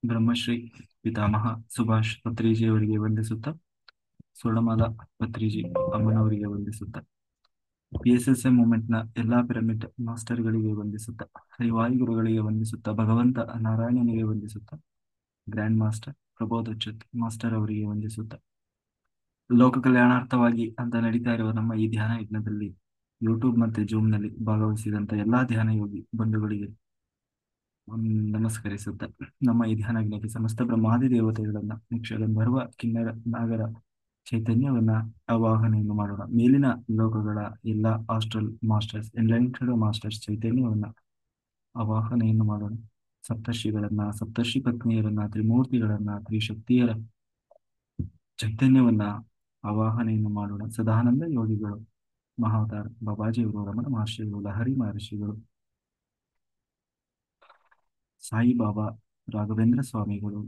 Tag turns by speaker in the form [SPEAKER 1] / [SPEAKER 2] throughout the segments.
[SPEAKER 1] ಬ್ರಹ್ಮಶ್ರೀ ಪಿತಾಮಹ ಸುಭಾಷ್ ಪತ್ರಿಜಿಯವರಿಗೆ ವಂದಿಸುತ್ತಾ, ಸ್ವರ್ಣಮಾಲಾ ಪತ್ರಿಜಿ ಅಮ್ಮನವರಿಗೆ ವಂದಿಸುತ್ತಾ, PSSM ಮೂವ್ಮೆಂಟ್ನ ಎಲ್ಲಾ pyramid ಮಾಸ್ಟರ್ಗಳಿಗೆ ವಂದಿಸುತ್ತಾ, Shri ವಾಯುಗುರುಗಳಿಗೆ ವಂದಿಸುತ್ತಾ, ಭಗವಂತ ನಾರಾಯಣನಿಗೆ ವಂದಿಸುತ್ತಾ, ಗ್ರ್ಯಾಂಡ್ ಮಾಸ್ಟರ್ ಪ್ರಬೋಧಚ್ಯುತ್ ಮಾಸ್ಟರ್ ಅವರಿಗೆ ವಂದಿಸುತ್ತಾ, ಲೋಕ ಕಲ್ಯಾಣಾರ್ಥವಾಗಿ ಅಂತ ನಡೀತಾ ಇರುವ ನಮ್ಮ ಈ ಧ್ಯಾನ ಯಜ್ಞದಲ್ಲಿ ಯೂಟ್ಯೂಬ್ ಮತ್ತೆ ಜೂಮ್ನಲ್ಲಿ ಭಾಗವಹಿಸಿದಂತ ಎಲ್ಲಾ ಧ್ಯಾನ ಯೋಗಿ ಬಂಧುಗಳಿಗೆ ನಮಸ್ಕರಿಸುತ್ತ ನಮ್ಮ ಈ ಧ್ಯಾನ ಯಜ್ಞಕ್ಕೆ ಸಮಸ್ತ ಬ್ರಹ್ಮಾದಿ ದೇವತೆಗಳನ್ನ ಗಂಧರ್ವ ಕಿನ್ನರ ನಾಗರ ಚೈತನ್ಯವನ್ನ ಆವಾಹನೆಯನ್ನು ಮಾಡೋಣ. ಮೇಲಿನ ಲೋಕಗಳ ಎಲ್ಲ ಆಸ್ಟ್ರಲ್ ಮಾಸ್ಟರ್ಸ್ ಎನ್ಲೈಟೆಡ್ ಮಾಸ್ಟರ್ಸ್ ಚೈತನ್ಯವನ್ನ ಆವಾಹನೆಯನ್ನು ಮಾಡೋಣ. ಸಪ್ತರ್ಷಿಗಳನ್ನ, ಸಪ್ತರ್ಷಿ ಪತ್ನಿಯರನ್ನ, ತ್ರಿಮೂರ್ತಿಗಳನ್ನ, ತ್ರಿಶಕ್ತಿಯರ ಚೈತನ್ಯವನ್ನ ಆವಾಹನೆಯನ್ನು ಮಾಡೋಣ. ಸದಾನಂದ ಯೋಗಿಗಳು, ಮಹಾವತಾರ ಬಾಬಾಜಿಯವರು, ರಮಣ ಮಹರ್ಷಿಗಳು, ಲಹರಿ ಮಹರ್ಷಿಗಳು, ಸಾಯಿಬಾಬಾ, ರಾಘವೇಂದ್ರ ಸ್ವಾಮಿಗಳು,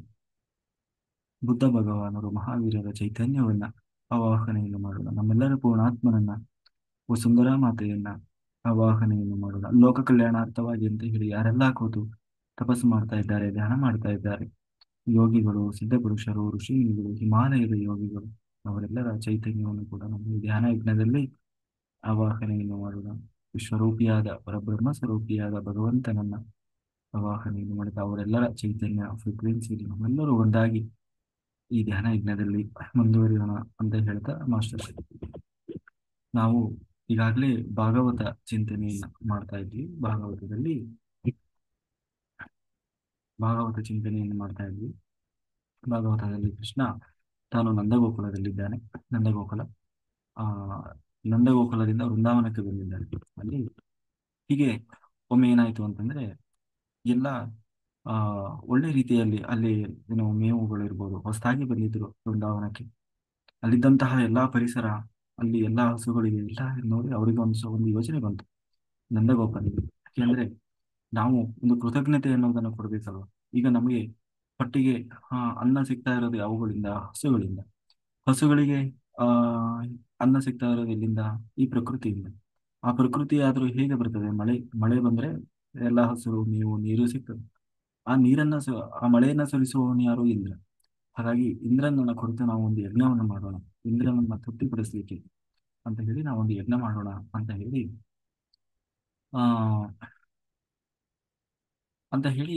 [SPEAKER 1] ಬುದ್ಧ ಭಗವಾನರು, ಮಹಾವೀರರ ಚೈತನ್ಯವನ್ನ ಆವಾಹನೆಯನ್ನು ಮಾಡೋಣ. ನಮ್ಮೆಲ್ಲರ ಪೂರ್ಣಾತ್ಮನನ್ನ, ಸುಂದರ ಮಾತೆಯನ್ನ ಆವಾಹನೆಯನ್ನು ಮಾಡೋಣ. ಲೋಕ ಕಲ್ಯಾಣಾರ್ಥವಾಗಿ ಅಂತ ಹೇಳಿ ಯಾರೆಲ್ಲ ಕೂತು ತಪಸ್ಸು ಮಾಡ್ತಾ ಇದ್ದಾರೆ, ಧ್ಯಾನ ಮಾಡ್ತಾ ಇದ್ದಾರೆ, ಯೋಗಿಗಳು, ಸಿದ್ಧಪುರುಷರು, ಋಷಿಮುನಿಗಳು, ಹಿಮಾಲಯದ ಯೋಗಿಗಳು, ಅವರೆಲ್ಲರ ಚೈತನ್ಯವನ್ನು ಕೂಡ ನಮ್ಮ ಈ ಧ್ಯಾನ ಯಜ್ಞದಲ್ಲಿ ಆವಾಹನೆಯನ್ನು ಮಾಡೋಣ. ವಿಶ್ವರೂಪಿಯಾದ ಪರಬ್ರಹ್ಮ ಸ್ವರೂಪಿಯಾದ ಭಗವಂತನನ್ನ ಆವಾಹನೆಯನ್ನು ಮಾಡುತ್ತಾ ಅವರೆಲ್ಲರ ಚೈತನ್ಯ ಫ್ರೀಕ್ವೆನ್ಸಿ ನಾವೆಲ್ಲರೂ ಒಂದಾಗಿ ಈ ಧ್ಯಾನ ಯಜ್ಞದಲ್ಲಿ ಮುಂದುವರಿಯೋಣ ಅಂತ ಹೇಳ್ತಾ, ಮಾಸ್ಟರ್ ನಾವು ಈಗಾಗಲೇ ಭಾಗವತ ಚಿಂತನೆಯನ್ನ ಮಾಡ್ತಾ ಇದ್ವಿ. ಭಾಗವತ ಚಿಂತನೆಯನ್ನು ಮಾಡ್ತಾ ಇದ್ವಿ. ಭಾಗವತದಲ್ಲಿ ಕೃಷ್ಣ ತಾನು ನಂದಗೋಕುಲದಲ್ಲಿದ್ದಾನೆ. ನಂದಗೋಕುಲ ಆ ನಂದಗೋಕುಲದಿಂದ ವೃಂದಾವನಕ್ಕೆ ಬಂದಿದ್ದಾನೆ. ಅಲ್ಲಿ ಹೀಗೆ ಒಮ್ಮೆ ಏನಾಯ್ತು ಅಂತಂದ್ರೆ ಎಲ್ಲ ಆ ಒಳ್ಳೆ ರೀತಿಯಲ್ಲಿ ಅಲ್ಲಿ ಮೇವುಗಳು ಇರ್ಬೋದು, ಹೊಸದಾಗಿ ಬಂದಿದ್ರು ವೃಂದಾವನಕ್ಕೆ. ಅಲ್ಲಿದ್ದಂತಹ ಎಲ್ಲಾ ಪರಿಸರ, ಅಲ್ಲಿ ಎಲ್ಲಾ ಹಸುಗಳಿಗೆ ಎಲ್ಲ ನೋಡಿ ಅವರಿಗೆ ಒಂದು ಯೋಚನೆ ಬಂತು ನಂದಗೋಪನಿಗೆ. ಯಾಕೆಂದ್ರೆ ನಾವು ಒಂದು ಕೃತಜ್ಞತೆ ಅನ್ನೋದನ್ನು ಕೊಡ್ಬೇಕಲ್ವ. ಈಗ ನಮಗೆ ಹೊಟ್ಟಿಗೆ ಅನ್ನ ಸಿಗ್ತಾ ಇರೋದು ಅವುಗಳಿಂದ, ಹಸುಗಳಿಂದ. ಹಸುಗಳಿಗೆ ಆ ಅನ್ನ ಸಿಗ್ತಾ ಇರೋದು ಎಲ್ಲಿಂದ? ಈ ಪ್ರಕೃತಿಯಿಂದ. ಆ ಪ್ರಕೃತಿ ಆದ್ರೂ ಹೇಗೆ ಬರ್ತದೆ? ಮಳೆ ಬಂದ್ರೆ ಎಲ್ಲ ಹಸುರು ನೀರು ಸಿಗ್ತದೆ. ಆ ಮಳೆಯನ್ನ ಸುರಿಸುವವನು ಯಾರು? ಇಂದ್ರ. ಹಾಗಾಗಿ ಇಂದ್ರನನ್ನ ಕುರಿತು ನಾವು ಒಂದು ಯಜ್ಞವನ್ನು ಮಾಡೋಣ, ಇಂದ್ರನನ್ನ ತೃಪ್ತಿಪಡಿಸ್ಲಿಕ್ಕೆ ಅಂತ ಹೇಳಿ ನಾವೊಂದು ಯಜ್ಞ ಮಾಡೋಣ ಅಂತ ಹೇಳಿ ಆ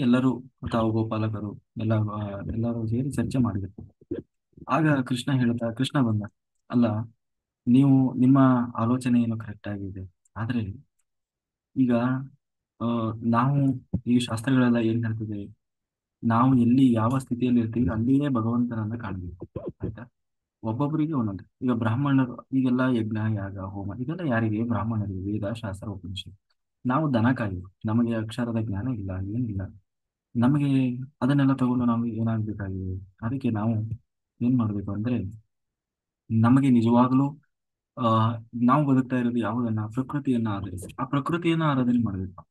[SPEAKER 1] ಎಲ್ಲರೂ, ತಾವು ಗೋಪಾಲಕರು ಎಲ್ಲರೂ ಸೇರಿ ಚರ್ಚೆ ಮಾಡಿದರು. ಆಗ ಕೃಷ್ಣ ಬಂದ. ಅಲ್ಲ, ನೀವು ನಿಮ್ಮ ಆಲೋಚನೆ ಏನು ಕರೆಕ್ಟ್ ಆಗಿದೆ, ಆದ್ರೆ ಈಗ ಆ ನಾವು ಈ ಶಾಸ್ತ್ರಗಳೆಲ್ಲ ಏನ್ ಹೇಳ್ತಿದೆ, ನಾವು ಎಲ್ಲಿ ಯಾವ ಸ್ಥಿತಿಯಲ್ಲಿ ಇರ್ತೀವಿ ಅಲ್ಲಿಯೇ ಭಗವಂತನನ್ನ ಕಾಣಬೇಕು. ಆಯ್ತಾ? ಒಬ್ಬೊಬ್ಬರಿಗೆ ಒಂದೊಂದು. ಈಗ ಬ್ರಾಹ್ಮಣರು ಈಗೆಲ್ಲ ಯಜ್ಞ ಯಾಗ ಹೋಮ ಇದೆಲ್ಲ ಯಾರಿಗೆ? ಬ್ರಾಹ್ಮಣರಿಗೆ. ವೇದ ಶಾಸ್ತ್ರ ಉಪನಿಷತ್. ನಾವು ದನ ಕಾಯುವುದು, ನಮಗೆ ಅಕ್ಷರದ ಜ್ಞಾನ ಇಲ್ಲ, ಏನಿಲ್ಲ. ನಮಗೆ ಅದನ್ನೆಲ್ಲ ತಗೊಂಡು ನಾವು ಏನಾಗ್ಬೇಕಾಗಿದೆ? ಅದಕ್ಕೆ ನಾವು ಏನ್ ಮಾಡ್ಬೇಕು ಅಂದ್ರೆ, ನಮಗೆ ನಿಜವಾಗ್ಲೂ ಆ ನಾವು ಬದುಕ್ತಾ ಇರೋದು ಯಾವುದನ್ನ? ಪ್ರಕೃತಿಯನ್ನ ಆಧರಿಸಿ. ಆ ಪ್ರಕೃತಿಯನ್ನ ಆರಾಧನೆ ಮಾಡ್ಬೇಕು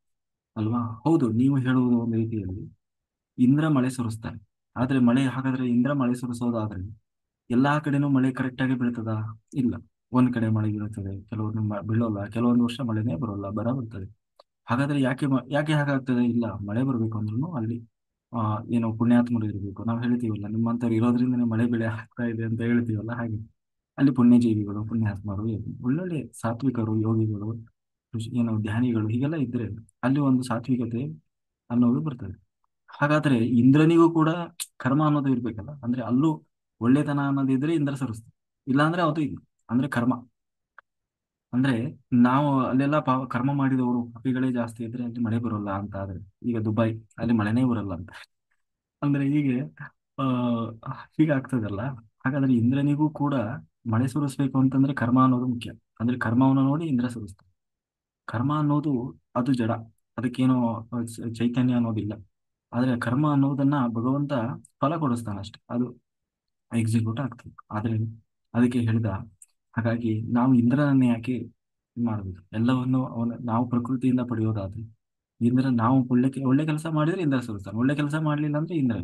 [SPEAKER 1] ಅಲ್ವಾ? ಹೌದು, ನೀವು ಹೇಳುವುದು ಒಂದು ರೀತಿಯಲ್ಲಿ ಇಂದ್ರ ಮಳೆ ಸುರಿಸ್ತಾನೆ. ಆದ್ರೆ ಹಾಗಾದ್ರೆ ಇಂದ್ರ ಮಳೆ ಸುರಿಸೋದಾದ್ರೆ ಎಲ್ಲಾ ಕಡೆನೂ ಮಳೆ ಕರೆಕ್ಟ್ ಆಗಿ ಬೀಳ್ತದ? ಇಲ್ಲ. ಒಂದ್ ಕಡೆ ಮಳೆ ಬೀಳುತ್ತದೆ, ಕೆಲವೊಂದು ಬೀಳೋಲ್ಲ, ಕೆಲವೊಂದು ವರ್ಷ ಮಳೆನೇ ಬರೋಲ್ಲ, ಬರ ಬರ್ತದೆ. ಹಾಗಾದ್ರೆ ಯಾಕೆ ಹಾಗಾಗ್ತದೆ? ಇಲ್ಲ, ಮಳೆ ಬರ್ಬೇಕು ಅಂದ್ರೂ ಅಲ್ಲಿ ಏನೋ ಪುಣ್ಯಾತ್ಮರು ಇರಬೇಕು. ನಾವು ಹೇಳ್ತೀವಲ್ಲ, ನಿಮ್ಮಂತವ್ರು ಇರೋದ್ರಿಂದನೇ ಮಳೆ ಬೆಳೆ ಆಗ್ತಾ ಇದೆ ಅಂತ ಹೇಳ್ತೀವಲ್ಲ, ಹಾಗೆ ಅಲ್ಲಿ ಪುಣ್ಯಜೀವಿಗಳು, ಪುಣ್ಯಾತ್ಮರು, ಒಳ್ಳೊಳ್ಳೆ ಸಾತ್ವಿಕರು, ಯೋಗಿಗಳು, ಧ್ಯಾನಿಗಳು ಹೀಗೆಲ್ಲ ಇದ್ರೆ ಅಲ್ಲಿ ಒಂದು ಸಾತ್ವಿಕತೆ ಅನ್ನೋದು ಬರ್ತದೆ. ಹಾಗಾದ್ರೆ ಇಂದ್ರನಿಗೂ ಕೂಡ ಕರ್ಮ ಅನ್ನೋದು ಇರ್ಬೇಕಲ್ಲ. ಅಂದ್ರೆ ಅಲ್ಲೂ ಒಳ್ಳೆತನ ಅನ್ನೋದಿದ್ರೆ ಇಂದ್ರ ಸರಿಸ್ತಾನೆ, ಇಲ್ಲ ಅಂದ್ರೆ ಅದು ಇಲ್ಲ. ಅಂದ್ರೆ ಕರ್ಮ ಅಂದ್ರೆ ನಾವು ಅಲ್ಲೆಲ್ಲ ಕರ್ಮ ಮಾಡಿದವರು ಪಾಪಿಗಳೇ ಜಾಸ್ತಿ ಇದ್ರೆ ಅಲ್ಲಿ ಮಳೆ ಬರೋಲ್ಲ ಅಂತ. ಆದ್ರೆ ಈಗ ದುಬೈ, ಅಲ್ಲಿ ಮಳೆನೇ ಬರಲ್ಲ ಅಂತ. ಅಂದ್ರೆ ಹೀಗಾಗ್ತದಲ್ಲ. ಹಾಗಾದ್ರೆ ಇಂದ್ರನಿಗೂ ಕೂಡ ಮಳೆ ಸುರಿಸ್ಬೇಕು ಅಂತಂದ್ರೆ ಕರ್ಮ ಅನ್ನೋದು ಮುಖ್ಯ. ಅಂದ್ರೆ ಕರ್ಮವನ್ನು ನೋಡಿ ಇಂದ್ರ ಸುರಿಸ್ತಾನೆ. ಕರ್ಮ ಅನ್ನೋದು ಅದು ಜಡ, ಅದಕ್ಕೇನೋ ಚೈತನ್ಯ ಅನ್ನೋದಿಲ್ಲ. ಆದ್ರೆ ಕರ್ಮ ಅನ್ನೋದನ್ನ ಭಗವಂತ ಫಲ ಕೊಡಿಸ್ತಾನೆ ಅಷ್ಟೆ, ಅದು ಎಕ್ಸಿಕ್ಯೂಟ್ ಆಗ್ತದೆ. ಆದ್ರೆ ಅದಕ್ಕೆ ಹೇಳ್ದ, ಹಾಗಾಗಿ ನಾವು ಇಂದ್ರನನ್ನೇ ಯಾಕೆ ಮಾಡ್ಬೇಕು? ಎಲ್ಲವನ್ನು ನಾವು ಪ್ರಕೃತಿಯಿಂದ ಪಡೆಯೋದಾದ್ರೆ ನಾವು ಒಳ್ಳೆ ಕೆಲಸ ಮಾಡಿದ್ರೆ ಇಂದ್ರ ಸುರಿಸ್ತಾನೆ, ಒಳ್ಳೆ ಕೆಲಸ ಮಾಡ್ಲಿಲ್ಲ ಅಂದ್ರೆ ಇಂದ್ರ.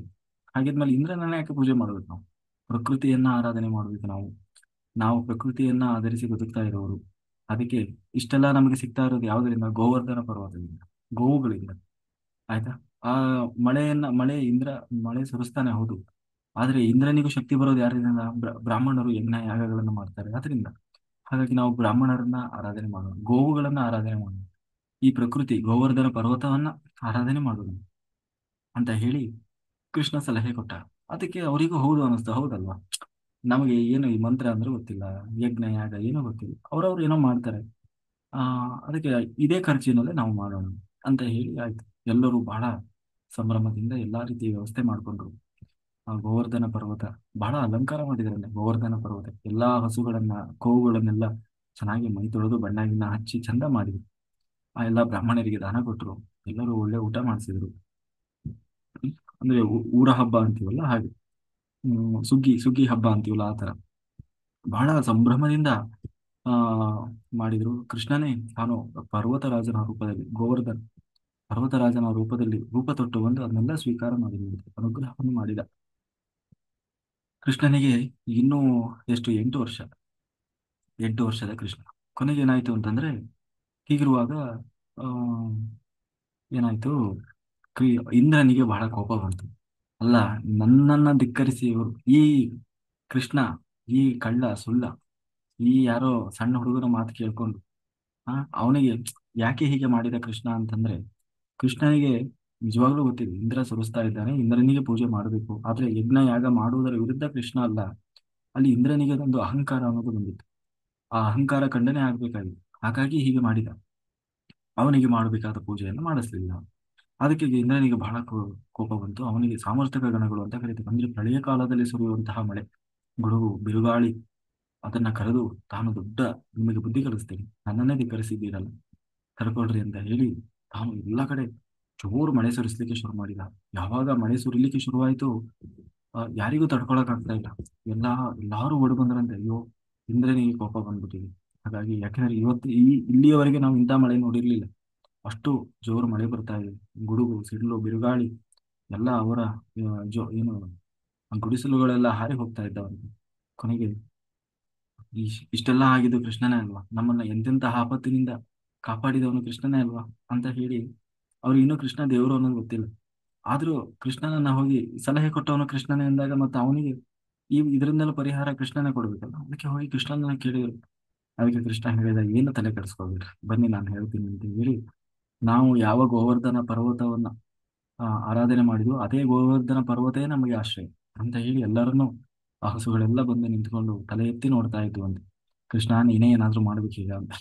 [SPEAKER 1] ಹಾಗಿದ್ಮೇಲೆ ಇಂದ್ರನನ್ನ ಯಾಕೆ ಪೂಜೆ ಮಾಡ್ಬೇಕು? ನಾವು ಪ್ರಕೃತಿಯನ್ನ ಆರಾಧನೆ ಮಾಡ್ಬೇಕು. ನಾವು ಪ್ರಕೃತಿಯನ್ನ ಆಧರಿಸಿ ಬದುಕ್ತಾ ಇರೋರು. ಅದಕ್ಕೆ ಇಷ್ಟೆಲ್ಲ ನಮಗೆ ಸಿಗ್ತಾ ಇರೋದು ಯಾವುದರಿಂದ? ಗೋವರ್ಧನ ಪರ್ವತದಿಂದ, ಗೋವುಗಳಿಂದ. ಆಯ್ತಾ? ಆ ಮಳೆ ಸುರಿಸ್ತಾನೆ ಹೌದು. ಆದ್ರೆ ಇಂದ್ರನಿಗೂ ಶಕ್ತಿ ಬರೋದು ಯಾರಿಂದ? ಬ್ರಾಹ್ಮಣರು ಯಜ್ಞ ಯಾಗಗಳನ್ನು ಮಾಡ್ತಾರೆ ಅದರಿಂದ. ಹಾಗಾಗಿ ನಾವು ಬ್ರಾಹ್ಮಣರನ್ನ ಆರಾಧನೆ ಮಾಡೋಣ, ಗೋವುಗಳನ್ನ ಆರಾಧನೆ ಮಾಡೋಣ, ಈ ಪ್ರಕೃತಿ ಗೋವರ್ಧನ ಪರ್ವತವನ್ನ ಆರಾಧನೆ ಮಾಡೋಣ ಅಂತ ಹೇಳಿ ಕೃಷ್ಣ ಸಲಹೆ ಕೊಟ್ಟ. ಅದಕ್ಕೆ ಅವರಿಗೂ ಹೌದು ಅನ್ನಿಸ್ತು, ಹೌದಲ್ವಾ, ನಮಗೆ ಏನು ಈ ಮಂತ್ರ ಅಂದ್ರೆ ಗೊತ್ತಿಲ್ಲ, ಯಜ್ಞ ಯಾಗ ಏನೋ ಗೊತ್ತಿಲ್ಲ, ಅವ್ರವ್ರು ಏನೋ ಮಾಡ್ತಾರೆ. ಆ ಅದಕ್ಕೆ ಇದೇ ಖರ್ಚಿನಲ್ಲೇ ನಾವು ಮಾಡೋಣ ಅಂತ ಹೇಳಿ ಆಯ್ತು. ಎಲ್ಲರೂ ಬಹಳ ಸಂಭ್ರಮದಿಂದ ಎಲ್ಲಾ ರೀತಿಯ ವ್ಯವಸ್ಥೆ ಮಾಡಿಕೊಂಡ್ರು. ಆ ಗೋವರ್ಧನ ಪರ್ವತ ಬಹಳ ಅಲಂಕಾರ ಮಾಡಿದ್ರಂತೆ. ಗೋವರ್ಧನ ಪರ್ವತ ಎಲ್ಲಾ ಹಸುಗಳನ್ನ, ಗೋವುಗಳನ್ನೆಲ್ಲ ಚೆನ್ನಾಗಿ ಮೈ ತೊಳೆದು ಬಣ್ಣ ಗಿಣ್ಣ ಹಚ್ಚಿ ಚಂದ ಮಾಡಿದ್ರು. ಆ ಎಲ್ಲಾ ಬ್ರಾಹ್ಮಣರಿಗೆ ದಾನ ಕೊಟ್ಟರು. ಎಲ್ಲರೂ ಒಳ್ಳೆ ಊಟ ಮಾಡಿಸಿದ್ರು. ಅಂದ್ರೆ ಊರ ಹಬ್ಬ ಅಂತೀವಲ್ಲ ಹಾಗೆ, ಸುಗ್ಗಿ ಸುಗ್ಗಿ ಹಬ್ಬ ಅಂತೀವಲ್ಲ ಆ ತರ ಬಹಳ ಸಂಭ್ರಮದಿಂದ ಆ ಮಾಡಿದ್ರು. ಕೃಷ್ಣನೇ ತಾನು ಪರ್ವತರಾಜನ ರೂಪದಲ್ಲಿ, ಗೋವರ್ಧನ್ ಪರ್ವತರಾಜನ ರೂಪದಲ್ಲಿ ರೂಪ ತೊಟ್ಟು ಬಂದು ಅದನ್ನೆಲ್ಲ ಸ್ವೀಕಾರ ಮಾಡಿದ, ಅನುಗ್ರಹವನ್ನು ಮಾಡಿದ. ಕೃಷ್ಣನಿಗೆ ಇನ್ನೂ ಎಷ್ಟು, 8 ವರ್ಷ, 8 ವರ್ಷದ ಕೃಷ್ಣ. ಕೊನೆಗೆ ಏನಾಯ್ತು ಅಂತಂದ್ರೆ, ಹೀಗಿರುವಾಗ ಆ ಏನಾಯ್ತು, ಇಂದ್ರನಿಗೆ ಬಹಳ ಕೋಪ ಬಂತು. ಅಲ್ಲ, ನನ್ನನ್ನ ಧಿಕ್ಕರಿಸಿ ಈ ಕೃಷ್ಣ, ಈ ಕಳ್ಳ ಸುಳ್ಳ, ಈ ಯಾರೋ ಸಣ್ಣ ಹುಡುಗನ ಮಾತು ಕೇಳ್ಕೊಂಡು ಅವನಿಗೆ ಯಾಕೆ ಹೀಗೆ ಮಾಡಿದ ಕೃಷ್ಣ ಅಂತಂದ್ರೆ, ಕೃಷ್ಣನಿಗೆ ನಿಜವಾಗ್ಲೂ ಗೊತ್ತಿದೆ ಇಂದ್ರ ಸುರಿಸ್ತಾ ಇದ್ದಾನೆ, ಇಂದ್ರನಿಗೆ ಪೂಜೆ ಮಾಡಬೇಕು, ಆದ್ರೆ ಯಜ್ಞ ಯಾಗ ಮಾಡುವುದರ ವಿರುದ್ಧ ಕೃಷ್ಣ ಅಲ್ಲ. ಅಲ್ಲಿ ಇಂದ್ರನಿಗೆ ಒಂದು ಅಹಂಕಾರ ಅನ್ನೋದು ಬಂದಿತ್ತು. ಆ ಅಹಂಕಾರ ಖಂಡನೆ ಆಗ್ಬೇಕಾಗಿತ್ತು. ಹಾಗಾಗಿ ಹೀಗೆ ಮಾಡಿದ. ಅವನಿಗೆ ಮಾಡಬೇಕಾದ ಪೂಜೆಯನ್ನು ಮಾಡಿಸ್ಲಿಲ್ಲ. ಅದಕ್ಕೆ ಇಂದ್ರನಿಗೆ ಬಹಳ ಕೋಪ ಬಂತು. ಅವನಿಗೆ ಸಾಮರ್ಥ್ಯಕ ಗಣಗಳು ಅಂತ ಕರೀತಾರೆ. ಅಂದ್ರೆ ಪ್ರಳಯ ಕಾಲದಲ್ಲಿ ಸುರಿಯುವಂತಹ ಮಳೆ, ಗುಡುಗು ಬಿರುಗಾಳಿ, ಅದನ್ನ ಕರೆದು ತಾನು ದೊಡ್ಡ, ನಿಮಗೆ ಬುದ್ಧಿ ಕಲಿಸ್ತೇನೆ, ನನ್ನನ್ನೇ ಧಿಕ್ಕರಿಸಿದ್ದೀರಲ್ಲ, ಕರ್ಕೊಳ್ರಿ ಅಂತ ಹೇಳಿ ತಾನು ಎಲ್ಲ ಕಡೆ ಜೋರು ಮಳೆ ಸುರಿಸ್ಲಿಕ್ಕೆ ಶುರು ಮಾಡಿದ. ಯಾವಾಗ ಮಳೆ ಸುರಿಲಿಕ್ಕೆ ಶುರುವಾಯಿತು, ಯಾರಿಗೂ ತಡ್ಕೊಳಕ್ ಆಗ್ತಾ ಇಲ್ಲ. ಎಲ್ಲಾರು ಓಡಿ ಬಂದ್ರಂತೆ, ಅಯ್ಯೋ ಇಂದ್ರನಿಗೆ ಕೋಪ ಬಂದ್ಬಿಟ್ಟಿದೆ. ಹಾಗಾಗಿ ಯಾಕಂದ್ರೆ ಇಲ್ಲಿಯವರೆಗೆ ನಾವು ಇಂಥ ಮಳೆ ನೋಡಿರ್ಲಿಲ್ಲ. ಅಷ್ಟು ಜೋರು ಮಳೆ ಬರ್ತಾ ಇದೆ, ಗುಡುಗು ಸಿಡ್ಲು ಬಿರುಗಾಳಿ ಎಲ್ಲ ಅವರ ಏನು ಗುಡಿಸಲುಗಳೆಲ್ಲ ಹಾರಿ ಹೋಗ್ತಾ ಇದ್ದಾವಂತೆ. ಕೊನೆಗೆ ಇಷ್ಟೆಲ್ಲ ಆಗಿದ್ದು ಕೃಷ್ಣನೇ ಅಲ್ವಾ, ನಮ್ಮನ್ನ ಎಂತೆಂತಹ ಆಪತ್ತಿನಿಂದ ಕಾಪಾಡಿದವನು ಕೃಷ್ಣನೇ ಅಲ್ವಾ ಅಂತ ಹೇಳಿ, ಅವ್ರಿಗೆ ಇನ್ನೂ ಕೃಷ್ಣ ದೇವರು ಅನ್ನೋದು ಗೊತ್ತಿಲ್ಲ. ಆದ್ರೂ ಕೃಷ್ಣನನ್ನ ಹೋಗಿ ಸಲಹೆ ಕೊಟ್ಟವನು ಕೃಷ್ಣನೇ ಅಂದಾಗ ಮತ್ತೆ ಅವನಿಗೆ ಇದರಿಂದಲೂ ಪರಿಹಾರ ಕೃಷ್ಣನೇ ಕೊಡ್ಬೇಕಲ್ಲ. ಅದಕ್ಕೆ ಹೋಗಿ ಕೃಷ್ಣನನ್ನ ಕೇಳಿದ್ರು. ಅದಕ್ಕೆ ಕೃಷ್ಣ ಹೇಳಿದ, ಏನು ತಲೆ ಕೆಡಿಸ್ಕೊಬೇಡ್ರಿ, ಬನ್ನಿ ನಾನು ಹೇಳ್ತೀನಿ ಅಂತ ಹೇಳಿ, ನಾವು ಯಾವ ಗೋವರ್ಧನ ಪರ್ವತವನ್ನ ಆರಾಧನೆ ಮಾಡಿದ್ವು, ಅದೇ ಗೋವರ್ಧನ ಪರ್ವತವೇ ನಮಗೆ ಆಶ್ರಯ ಅಂತ ಹೇಳಿ ಎಲ್ಲರನ್ನೂ, ಆ ಹಸುಗಳೆಲ್ಲ ಬಂದು ನಿಂತ್ಕೊಂಡು ತಲೆ ಎತ್ತಿ ನೋಡ್ತಾ ಇದ್ವು ಅಂತ. ಕೃಷ್ಣ ನೀನೇ ಏನಾದ್ರೂ ಮಾಡ್ಬೇಕೀಗ ಅಂತ.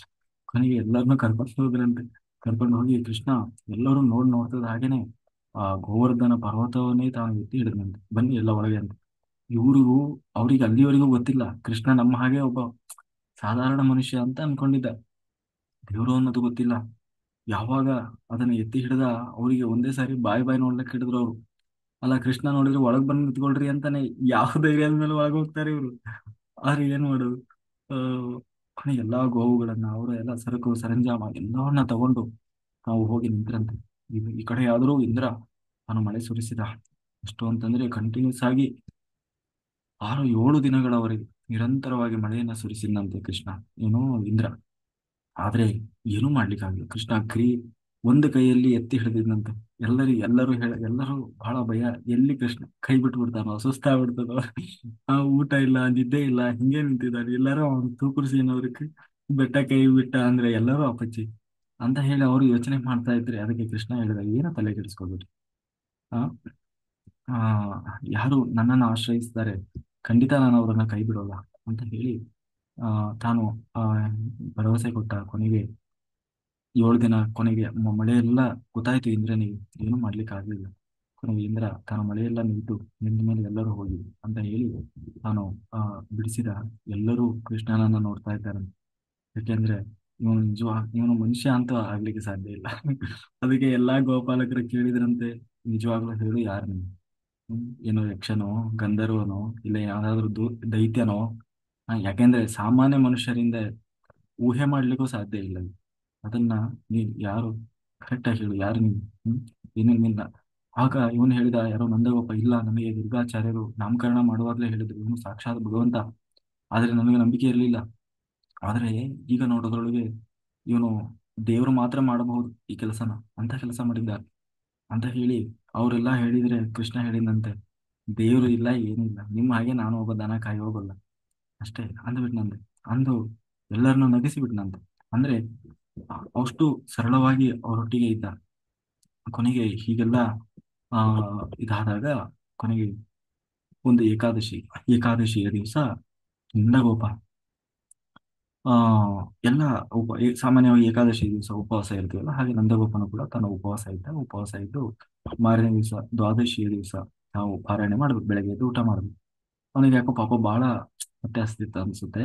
[SPEAKER 1] ಕೊನೆಗೆ ಎಲ್ಲರನ್ನೂ ಕರ್ಕೊಂಡು ಹೋದ್ರಂತೆ. ಕರ್ಕೊಂಡು ಹೋಗಿ ಕೃಷ್ಣ ಎಲ್ಲರೂ ನೋಡ್ತದ ಹಾಗೇನೆ ಆ ಗೋವರ್ಧನ ಪರ್ವತವನ್ನೇ ತಾನು ಎತ್ತಿ ಹಿಡಿದಂತೆ. ಬನ್ನಿ ಎಲ್ಲ ಒಳಗೆ ಅಂತ. ಇವ್ರಿಗೂ ಅವ್ರಿಗೆ ಅಲ್ಲಿವರೆಗೂ ಗೊತ್ತಿಲ್ಲ ಕೃಷ್ಣ ನಮ್ಮ ಹಾಗೆ ಒಬ್ಬ ಸಾಧಾರಣ ಮನುಷ್ಯ ಅಂತ ಅನ್ಕೊಂಡಿದ್ದ. ದೇವರು ಅನ್ನೋದು ಗೊತ್ತಿಲ್ಲ. ಯಾವಾಗ ಅದನ್ನ ಎತ್ತಿ ಹಿಡ್ದ, ಅವರಿಗೆ ಒಂದೇ ಸಾರಿ ಬಾಯ್ ಬಾಯ್ ನೋಡ್ಲಿಕ್ಕೆ ಹಿಡಿದ್ರು ಅವ್ರು. ಅಲ್ಲ, ಕೃಷ್ಣ ನೋಡಿದ್ರೆ ಒಳಗ್ ಬಂದು ನಿಂತ್ಕೊಳ್ರಿ ಅಂತಾನೆ ಯಾವ ಧೈರ್ಯದ ಮೇಲೆ ಒಳಗ್ ಹೋಗ್ತಾರೆ ಇವ್ರು. ಆದ್ರೆ ಏನ್ ಮಾಡೋದು, ಆ ಕೊನೆಗೆ ಎಲ್ಲಾ ಗೋವುಗಳನ್ನ, ಅವರು ಎಲ್ಲ ಸರಕು ಸರಂಜಾಮ ಎಲ್ಲವನ್ನ ತಗೊಂಡು ನಾವು ಹೋಗಿ ನಿಂತ್ರಂತೆ. ಈ ಕಡೆ ಆದ್ರೂ ಇಂದ್ರ ತಾನು ಮಳೆ ಸುರಿಸಿದ. ಎಷ್ಟು ಅಂತಂದ್ರೆ ಕಂಟಿನ್ಯೂಸ್ ಆಗಿ 6-7 ದಿನಗಳವರೆಗೆ ನಿರಂತರವಾಗಿ ಮಳೆಯನ್ನ ಸುರಿಸಿದಂತೆ ಕೃಷ್ಣ, ಏನೋ ಇಂದ್ರ. ಆದ್ರೆ ಏನೂ ಮಾಡ್ಲಿಕ್ಕಾಗಲ್ಲ. ಕೃಷ್ಣ ಒಂದು ಕೈಯಲ್ಲಿ ಎತ್ತಿ ಹಿಡಿದಿದ್ದಂತೆ. ಎಲ್ಲರೂ ಬಹಳ ಭಯ, ಎಲ್ಲಿ ಕೃಷ್ಣ ಕೈ ಬಿಟ್ಬಿಡ್ತಾನೋ, ಸುಸ್ತಾಗ್ಬಿಡ್ತದೋ, ಊಟ ಇಲ್ಲ, ನಿದ್ದೆ ಇಲ್ಲ, ಹಿಂಗೆ ನಿಂತಿದ್ದಾರೆ ಎಲ್ಲರೂ. ಅವ್ನು ತೂಕುರ್ಸಿ ಏನೋದಕ್ಕೆ ಬೆಟ್ಟ ಕೈ ಬಿಟ್ಟ ಅಂದ್ರೆ ಎಲ್ಲರೂ ಅಪ್ಪಚ್ಚಿ ಅಂತ ಹೇಳಿ ಅವರು ಯೋಚನೆ ಮಾಡ್ತಾ ಇದ್ರೆ, ಅದಕ್ಕೆ ಕೃಷ್ಣ ಹೇಳಿದ, ಏನೋ ತಲೆ ಕೆಡಿಸ್ಕೊಬೇಡಿ. ಆ ಆ ಯಾರು ನನ್ನನ್ನು ಆಶ್ರಯಿಸ್ತಾರೆ, ಖಂಡಿತ ನಾನು ಅವರನ್ನ ಕೈ ಬಿಡೋಲ್ಲ ಅಂತ ಹೇಳಿ ಆ ತಾನು ಆ ಭರವಸೆ ಕೊಟ್ಟ. ಕೊನೆಗೆ 7 ದಿನ, ಕೊನೆಗೆ ಮಳೆಯೆಲ್ಲ ಗೊತ್ತಾಯ್ತು ಇಂದ್ರನಿಗೆ, ಏನು ಮಾಡ್ಲಿಕ್ಕೆ ಆಗ್ಲಿಲ್ಲ. ಕೊನೆಗೆ ಇಂದ್ರ ತಾನು ಮಳೆಯೆಲ್ಲ ನಿಂತ ಮೇಲೆ ಎಲ್ಲರೂ ಹೋಗಿ ಅಂತ ಹೇಳಿ ತಾನು ಆ ಬಿಡಿಸಿದ. ಎಲ್ಲರೂ ಕೃಷ್ಣನನ್ನ ನೋಡ್ತಾ ಇದ್ದಾರೆ. ಯಾಕೆಂದ್ರೆ ಇವನು ಮನುಷ್ಯ ಅಂತೂ ಆಗ್ಲಿಕ್ಕೆ ಸಾಧ್ಯ ಇಲ್ಲ. ಅದಕ್ಕೆ ಎಲ್ಲಾ ಗೋಪಾಲಕರು ಕೇಳಿದ್ರಂತೆ, ನಿಜವಾಗ್ಲೂ ಹೇಳು, ಯಾರು ನೀನು? ಏನೋ ಯಕ್ಷನೋ, ಗಂಧರ್ವನೋ, ಇಲ್ಲ ಯಾವ್ದಾದ್ರು ದೈತ್ಯನೋ? ಯಾಕೆಂದ್ರೆ ಸಾಮಾನ್ಯ ಮನುಷ್ಯರಿಂದ ಊಹೆ ಮಾಡ್ಲಿಕ್ಕೂ ಸಾಧ್ಯ ಇಲ್ಲ. ಅದನ್ನ ನೀನ್ ಯಾರು, ಕರೆಕ್ಟ್ ಆಗಿ ಹೇಳು, ಯಾರು ನೀನು? ಏನು ನಿನ್ನ? ಆಗ ಇವನು ಹೇಳಿದ, ಯಾರೋ ನಂದಗೋಪ, ಇಲ್ಲ ನನಗೆ ದುರ್ಗಾಚಾರ್ಯರು ನಾಮಕರಣ ಮಾಡುವಾಗಲೇ ಹೇಳಿದ್ರು ಇವನು ಸಾಕ್ಷಾತ್ ಭಗವಂತ. ಆದ್ರೆ ನನಗೆ ನಂಬಿಕೆ ಇರಲಿಲ್ಲ. ಆದ್ರೆ ಈಗ ನೋಡೋದ್ರೊಳಗೆ ಇವನು ದೇವರು ಮಾತ್ರ ಮಾಡಬಹುದು ಈ ಕೆಲಸನ, ಅಂತ ಕೆಲಸ ಮಾಡಿದ್ದಾರೆ. ಅಂತ ಹೇಳಿ ಅವರೆಲ್ಲ ಹೇಳಿದ್ರೆ ಕೃಷ್ಣ ಹೇಳಿದಂತೆ, ದೇವರು ಇಲ್ಲ ಏನಿಲ್ಲ, ನಿಮ್ಮ ಹಾಗೆ ನಾನು ಒಬ್ಬ ದನ ಕಾಯಿ ಹೋಗಲ್ಲ ಅಷ್ಟೇ ಅಂದ್ಬಿಟ್ನಂತೆ. ಅಂದು ಎಲ್ಲರನ್ನು ನಗಿಸಿಬಿಟ್ನಂತೆ. ಅಂದ್ರೆ ಅಷ್ಟು ಸರಳವಾಗಿ ಅವರೊಟ್ಟಿಗೆ ಇದ್ದ. ಕೊನೆಗೆ ಹೀಗೆಲ್ಲ ಆ ಇದಾದಾಗ ಕೊನೆಗೆ ಒಂದು ಏಕಾದಶಿಯ ದಿವಸ ನಂದಗೋಪ ಆ ಎಲ್ಲ ಸಾಮಾನ್ಯವಾಗಿ ಏಕಾದಶಿ ದಿವಸ ಉಪವಾಸ ಇರ್ತೀವಲ್ಲ, ಹಾಗೆ ನಂದಗೋಪನು ಕೂಡ ತನ್ನ ಉಪವಾಸ ಇದ್ದು ಮಾರನೇ ದಿವಸ ದ್ವಾದಶಿಯ ದಿವಸ ನಾವು ಪಾರಾಯಣ ಮಾಡ್ಬೇಕು, ಬೆಳಗ್ಗೆ ಎದ್ದು ಊಟ ಮಾಡ್ಬೇಕು. ಅವನಿಗೆ ಯಾಕೋ ಪಾಪ ಬಹಳ ಹೊಟ್ಟೆ ಹಸ್ತಿತ್ತು ಅನ್ಸುತ್ತೆ.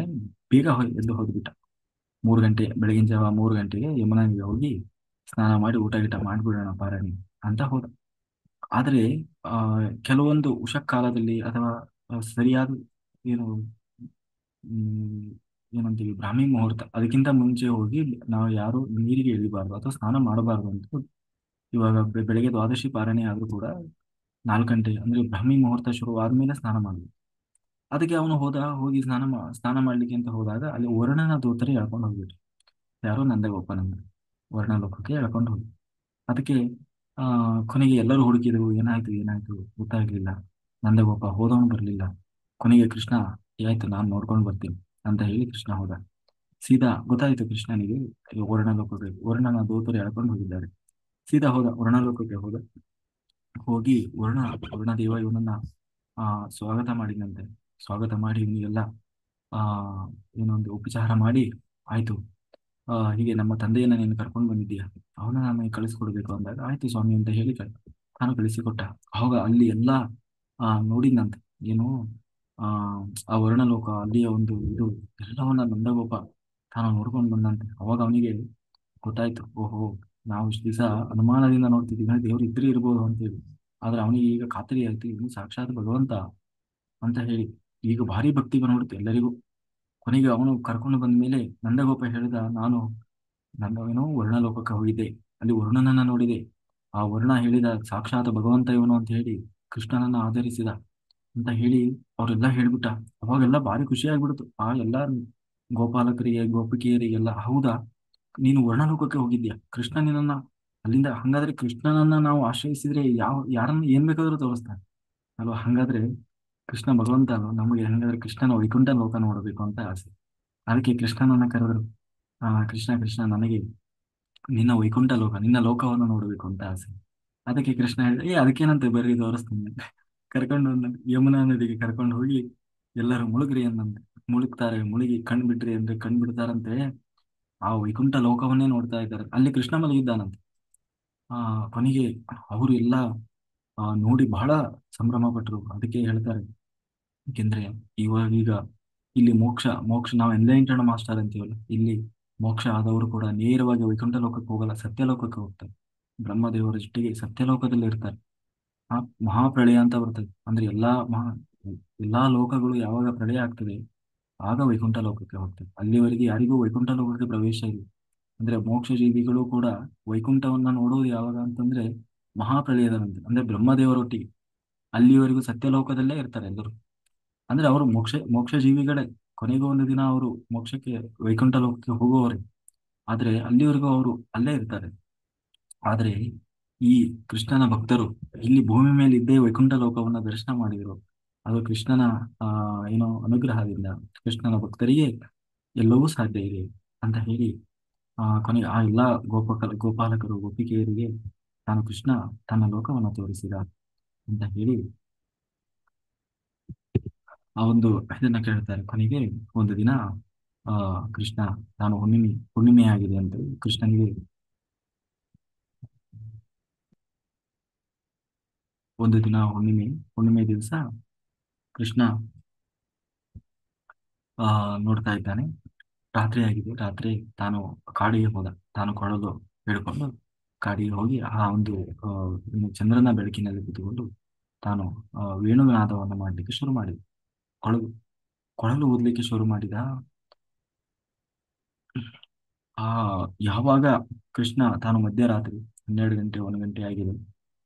[SPEAKER 1] ಬೇಗ ಎದ್ದು ಹೋಗ್ಬಿಟ್ಟ. 3 ಗಂಟೆ, ಬೆಳಗಿನ ಜಾವ 3 ಗಂಟೆಗೆ ಯಮುನಾ ನದಿಗೆ ಹೋಗಿ ಸ್ನಾನ ಮಾಡಿ ಊಟ ಗೀಟ ಮಾಡ್ಬಿಡೋಣ ಪಾರಾಯಣ ಅಂತ ಹೋದ. ಆದ್ರೆ ಆ ಕೆಲವೊಂದು ಉಷಃಕಾಲದಲ್ಲಿ ಅಥವಾ ಸರಿಯಾದ ಏನು ಹ್ಮ್ ಏನಂತೀವಿ ಬ್ರಾಹ್ಮಿ ಮುಹೂರ್ತ, ಅದಕ್ಕಿಂತ ಮುಂಚೆ ಹೋಗಿ ನಾವು ಯಾರು ನೀರಿಗೆ ಇಳಿಬಾರ್ದು ಅಥವಾ ಸ್ನಾನ ಮಾಡಬಾರ್ದು ಅಂತ. ಇವಾಗ ಬೆಳಗ್ಗೆ ದ್ವಾದಶಿ ಪಾರಣೆ ಆದ್ರೂ ಕೂಡ 4 ಗಂಟೆ ಅಂದ್ರೆ ಬ್ರಾಹ್ಮಿ ಮುಹೂರ್ತ ಶುರು ಆದ್ಮೇಲೆ ಸ್ನಾನ ಮಾಡಬೇಕು. ಅದಕ್ಕೆ ಅವನು ಹೋಗಿ ಸ್ನಾನ ಮಾಡ್ಲಿಕ್ಕೆ ಅಂತ ಹೋದಾಗ ಅಲ್ಲಿ ವರ್ಣನ ದೂತರು ಎಳ್ಕೊಂಡು ಹೋಗ್ಬಿಟ್ರು. ಯಾರೋ ನಂದಗೋಪನನ್ನ ವರ್ಣಲೋಕಕ್ಕೆ ಎಳ್ಕೊಂಡು ಹೋಗಿ. ಅದಕ್ಕೆ ಆ ಕೊನೆಗೆ ಎಲ್ಲರೂ ಹುಡುಕಿದ್ರು, ಏನಾಯ್ತು ಗೊತ್ತಾಗ್ಲಿಲ್ಲ. ನಂದಗೋಪ ಹೋದವನು ಬರ್ಲಿಲ್ಲ. ಕೊನೆಗೆ ಕೃಷ್ಣ, ಆಯ್ತು ನಾನು ನೋಡ್ಕೊಂಡು ಬರ್ತೀನಿ ಅಂತ ಹೇಳಿ ಕೃಷ್ಣ ಹೋದ. ಸೀದಾ ಗೊತ್ತಾಯ್ತು ಕೃಷ್ಣನಿಗೆ ವರ್ಣನ ದೂತರು ಎಳ್ಕೊಂಡು ಹೋಗಿದ್ದಾರೆ. ಸೀದಾ ವರ್ಣಲೋಕಕ್ಕೆ ಹೋಗಿ ವರ್ಣದೇವ ಇವನನ್ನ ಆ ಸ್ವಾಗತ ಮಾಡಿದಂತೆ. ಸ್ವಾಗತ ಮಾಡಿ ಇವನಿಗೆಲ್ಲ ಆ ಏನೊಂದು ಉಪಚಾರ ಮಾಡಿ, ಆಯ್ತು ಹೀಗೆ ನಮ್ಮ ತಂದೆಯನ್ನ ನೀನು ಕರ್ಕೊಂಡು ಬಂದಿದ್ದೀಯ, ಅವನ ನಮಗೆ ಕಳಿಸ್ಕೊಡ್ಬೇಕು ಅಂದಾಗ, ಆಯ್ತು ಸ್ವಾಮಿ ಅಂತ ಹೇಳಿ ತಾನು ಕಳಿಸಿಕೊಟ್ಟ. ಅವಾಗ ಅಲ್ಲಿ ಎಲ್ಲ ನೋಡಿದಂತೆ. ಏನು ಆ ಆ ವರ್ಣಲೋಕ ಅಲ್ಲಿಯ ಒಂದು ಇದು ಎಲ್ಲವನ್ನ ನಂದಗೋಪ ತಾನು ನೋಡ್ಕೊಂಡು ಬಂದಂತೆ. ಅವಾಗ ಅವನಿಗೆ ಗೊತ್ತಾಯ್ತು, ಓಹೋ, ನಾವು ಇಷ್ಟು ದಿವಸ ಅನುಮಾನದಿಂದ ನೋಡ್ತಿದ್ದೀವಿ ದೇವ್ರು ಇದ್ರೆ ಇರ್ಬೋದು ಅಂತೇಳಿ. ಆದ್ರೆ ಅವನಿಗೆ ಈಗ ಖಾತರಿ ಆಯ್ತು, ಇವನು ಸಾಕ್ಷಾತ್ ಭಗವಂತ ಅಂತ ಹೇಳಿ. ಈಗ ಭಾರಿ ಭಕ್ತಿ ಬಂದ್ಬಿಡ್ತು ಎಲ್ಲರಿಗೂ. ಕೊನೆಗೆ ಅವನು ಕರ್ಕೊಂಡು ಬಂದ ಮೇಲೆ ನಂದಗೋಪ ಹೇಳಿದ, ನಾನು ಏನೋ ವರ್ಣಲೋಕಕ್ಕೆ ಹೋಗಿದ್ದೆ, ಅಲ್ಲಿ ವರುಣನನ್ನ ನೋಡಿದೆ. ಆ ವರುಣ ಹೇಳಿದ ಸಾಕ್ಷಾತ್ ಭಗವಂತ ಇವನು ಅಂತ ಹೇಳಿ ಕೃಷ್ಣನನ್ನ ಆಧರಿಸಿದ ಅಂತ ಹೇಳಿ ಅವರೆಲ್ಲ ಹೇಳ್ಬಿಟ್ಟ. ಅವಾಗೆಲ್ಲ ಭಾರಿ ಖುಷಿ ಆಗ್ಬಿಡ್ತು ಆ ಎಲ್ಲ ಗೋಪಾಲಕರಿಗೆ ಗೋಪಿಕೆಯರಿಗೆಲ್ಲ. ಹೌದಾ, ನೀನು ವರ್ಣಲೋಕಕ್ಕೆ ಹೋಗಿದ್ಯಾ, ಕೃಷ್ಣ ನಿನ್ನನ್ನ ಅಲ್ಲಿಂದ, ಹಂಗಾದ್ರೆ ಕೃಷ್ಣನನ್ನ ನಾವು ಆಶ್ರಯಿಸಿದ್ರೆ ಯಾರನ್ನ ಏನ್ ಬೇಕಾದ್ರೂ ತೋರಿಸ್ತಾನೆ ಅಲ್ವಾ. ಹಂಗಾದ್ರೆ ಕೃಷ್ಣ ಭಗವಂತ ನಮಗೆ ಹಂಗಾದ್ರೆ ಕೃಷ್ಣನ ವೈಕುಂಠ ಲೋಕ ನೋಡಬೇಕು ಅಂತ ಆಸೆ. ಅದಕ್ಕೆ ಕೃಷ್ಣನನ್ನ ಕರೆದ್ರು. ಕೃಷ್ಣ ಕೃಷ್ಣ, ನನಗೆ ನಿನ್ನ ವೈಕುಂಠ ಲೋಕ, ನಿನ್ನ ಲೋಕವನ್ನು ನೋಡಬೇಕು ಅಂತ ಆಸೆ. ಅದಕ್ಕೆ ಕೃಷ್ಣ ಹೇಳಿದ, ಅದಕ್ಕೇನಂತೆ ಬರ್ರಿ ತೋರಿಸ್ತೀನಿ ಅಂತ ಕರ್ಕೊಂಡು ಯಮುನಾ ನದಿಗೆ ಕರ್ಕೊಂಡು ಹೋಗಿ ಎಲ್ಲರೂ ಮುಳುಗ್ರಿ ಅನ್ನಂತೆ. ಮುಳುಗ್ತಾರೆ, ಮುಳುಗಿ ಕಣ್ ಬಿಡ್ರಿ ಅಂದ್ರೆ ಕಣ್ ಬಿಡ್ತಾರಂತೆ. ಆ ವೈಕುಂಠ ಲೋಕವನ್ನೇ ನೋಡ್ತಾ ಇದ್ದಾರೆ. ಅಲ್ಲಿ ಕೃಷ್ಣ ಮಲಗಿದ್ದಾನಂತೆ. ಆ ಕೊನೆಗೆ ಅವರು ಎಲ್ಲ ನೋಡಿ ಬಹಳ ಸಂಭ್ರಮ ಪಟ್ರು. ಅದಕ್ಕೆ ಹೇಳ್ತಾರೆ, ಏಕೆಂದ್ರೆ ಈಗ ಇಲ್ಲಿ ಮೋಕ್ಷ ನಾವು ಎನ್ಲೈಟೆಡ್ ಮಾಸ್ಟರ್ ಅಂತೀವಲ್ಲ, ಇಲ್ಲಿ ಮೋಕ್ಷ ಆದವರು ಕೂಡ ನೇರವಾಗಿ ವೈಕುಂಠ ಲೋಕಕ್ಕೆ ಹೋಗಲ್ಲ, ಸತ್ಯಲೋಕಕ್ಕೆ ಹೋಗ್ತಾರೆ. ಬ್ರಹ್ಮದೇವರ ಜೊತೆಗೆ ಸತ್ಯಲೋಕದಲ್ಲಿ ಇರ್ತಾರೆ. ಆ ಮಹಾಪ್ರಳಯ ಅಂತ ಬರ್ತದೆ. ಅಂದ್ರೆ ಎಲ್ಲಾ ಲೋಕಗಳು ಯಾವಾಗ ಪ್ರಳಯ ಆಗ್ತದೆ ಆಗ ವೈಕುಂಠ ಲೋಕಕ್ಕೆ ಹೋಗ್ತದೆ. ಅಲ್ಲಿವರೆಗೆ ಯಾರಿಗೂ ವೈಕುಂಠ ಲೋಕಕ್ಕೆ ಪ್ರವೇಶ ಇಲ್ಲ. ಅಂದ್ರೆ ಮೋಕ್ಷ ಜೀವಿಗಳು ಕೂಡ ವೈಕುಂಠವನ್ನ ನೋಡುವುದು ಯಾವಾಗ ಅಂತಂದ್ರೆ ಮಹಾಪ್ರಳಯದ ನಂತರ, ಅಂದ್ರೆ ಬ್ರಹ್ಮದೇವರೊಟ್ಟಿಗೆ. ಅಲ್ಲಿವರೆಗೂ ಸತ್ಯಲೋಕದಲ್ಲೇ ಇರ್ತಾರೆ ಎಲ್ಲರೂ. ಅಂದ್ರೆ ಅವರು ಮೋಕ್ಷ ಜೀವಿಗಳೇ. ಕೊನೆಗೂ ಒಂದು ದಿನ ಅವರು ಮೋಕ್ಷಕ್ಕೆ ವೈಕುಂಠ ಲೋಕಕ್ಕೆ ಹೋಗುವವರೇ. ಆದ್ರೆ ಅಲ್ಲಿವರೆಗೂ ಅವರು ಅಲ್ಲೇ ಇರ್ತಾರೆ. ಆದ್ರೆ ಈ ಕೃಷ್ಣನ ಭಕ್ತರು ಇಲ್ಲಿ ಭೂಮಿ ಮೇಲೆ ಇದ್ದೇ ವೈಕುಂಠ ಲೋಕವನ್ನ ದರ್ಶನ ಮಾಡಿದರು. ಅದು ಕೃಷ್ಣನ ಏನೋ ಅನುಗ್ರಹದಿಂದ ಕೃಷ್ಣನ ಭಕ್ತರಿಗೆ ಎಲ್ಲವೂ ಸಾಧ್ಯ ಇದೆ ಅಂತ ಹೇಳಿ ಕೊನೆಗೆ ಆ ಎಲ್ಲಾ ಗೋಪಾಲಕರು ಗೋಪಿಕೆಯರಿಗೆ ಕೃಷ್ಣ ತನ್ನ ಲೋಕವನ್ನು ತೋರಿಸಿದ ಅಂತ ಹೇಳಿ ಆ ಒಂದು ಇದನ್ನ ಕೇಳ್ತಾರೆ. ಕೊನೆಗೆ ಒಂದು ದಿನ ಆ ಕೃಷ್ಣ ತಾನು ಹುಣ್ಣಿಮೆ ಆಗಿದೆ ಅಂತ ಕೃಷ್ಣನಿಗೆ ಒಂದು ದಿನ ಹುಣ್ಣಿಮೆ ದಿವಸ ಕೃಷ್ಣ ನೋಡ್ತಾ ಇದ್ದಾನೆ. ರಾತ್ರಿ ಆಗಿದೆ. ರಾತ್ರಿ ತಾನು ಕಾಡಿಗೆ ಹೋದ. ತಾನು ಕೊಳಲು ಹಿಡ್ಕೊಂಡು ಕಾಡಿಗೆ ಹೋಗಿ ಆ ಒಂದು ಚಂದ್ರನ ಬೆಳಕಿನಲ್ಲಿ ಕೂತ್ಕೊಂಡು ತಾನು ವೇಣುನಾದವನ್ನು ಮಾಡಲಿಕ್ಕೆ ಶುರು ಮಾಡಿದ. ಕೊಳಲು ಕೊಳಲು ಊದ್ಲಿಕ್ಕೆ ಶುರು ಮಾಡಿದ. ಆ ಯಾವಾಗ ಕೃಷ್ಣ ತಾನು ಮಧ್ಯರಾತ್ರಿ 12 ಗಂಟೆ 1 ಗಂಟೆ ಆಗಿದೆ,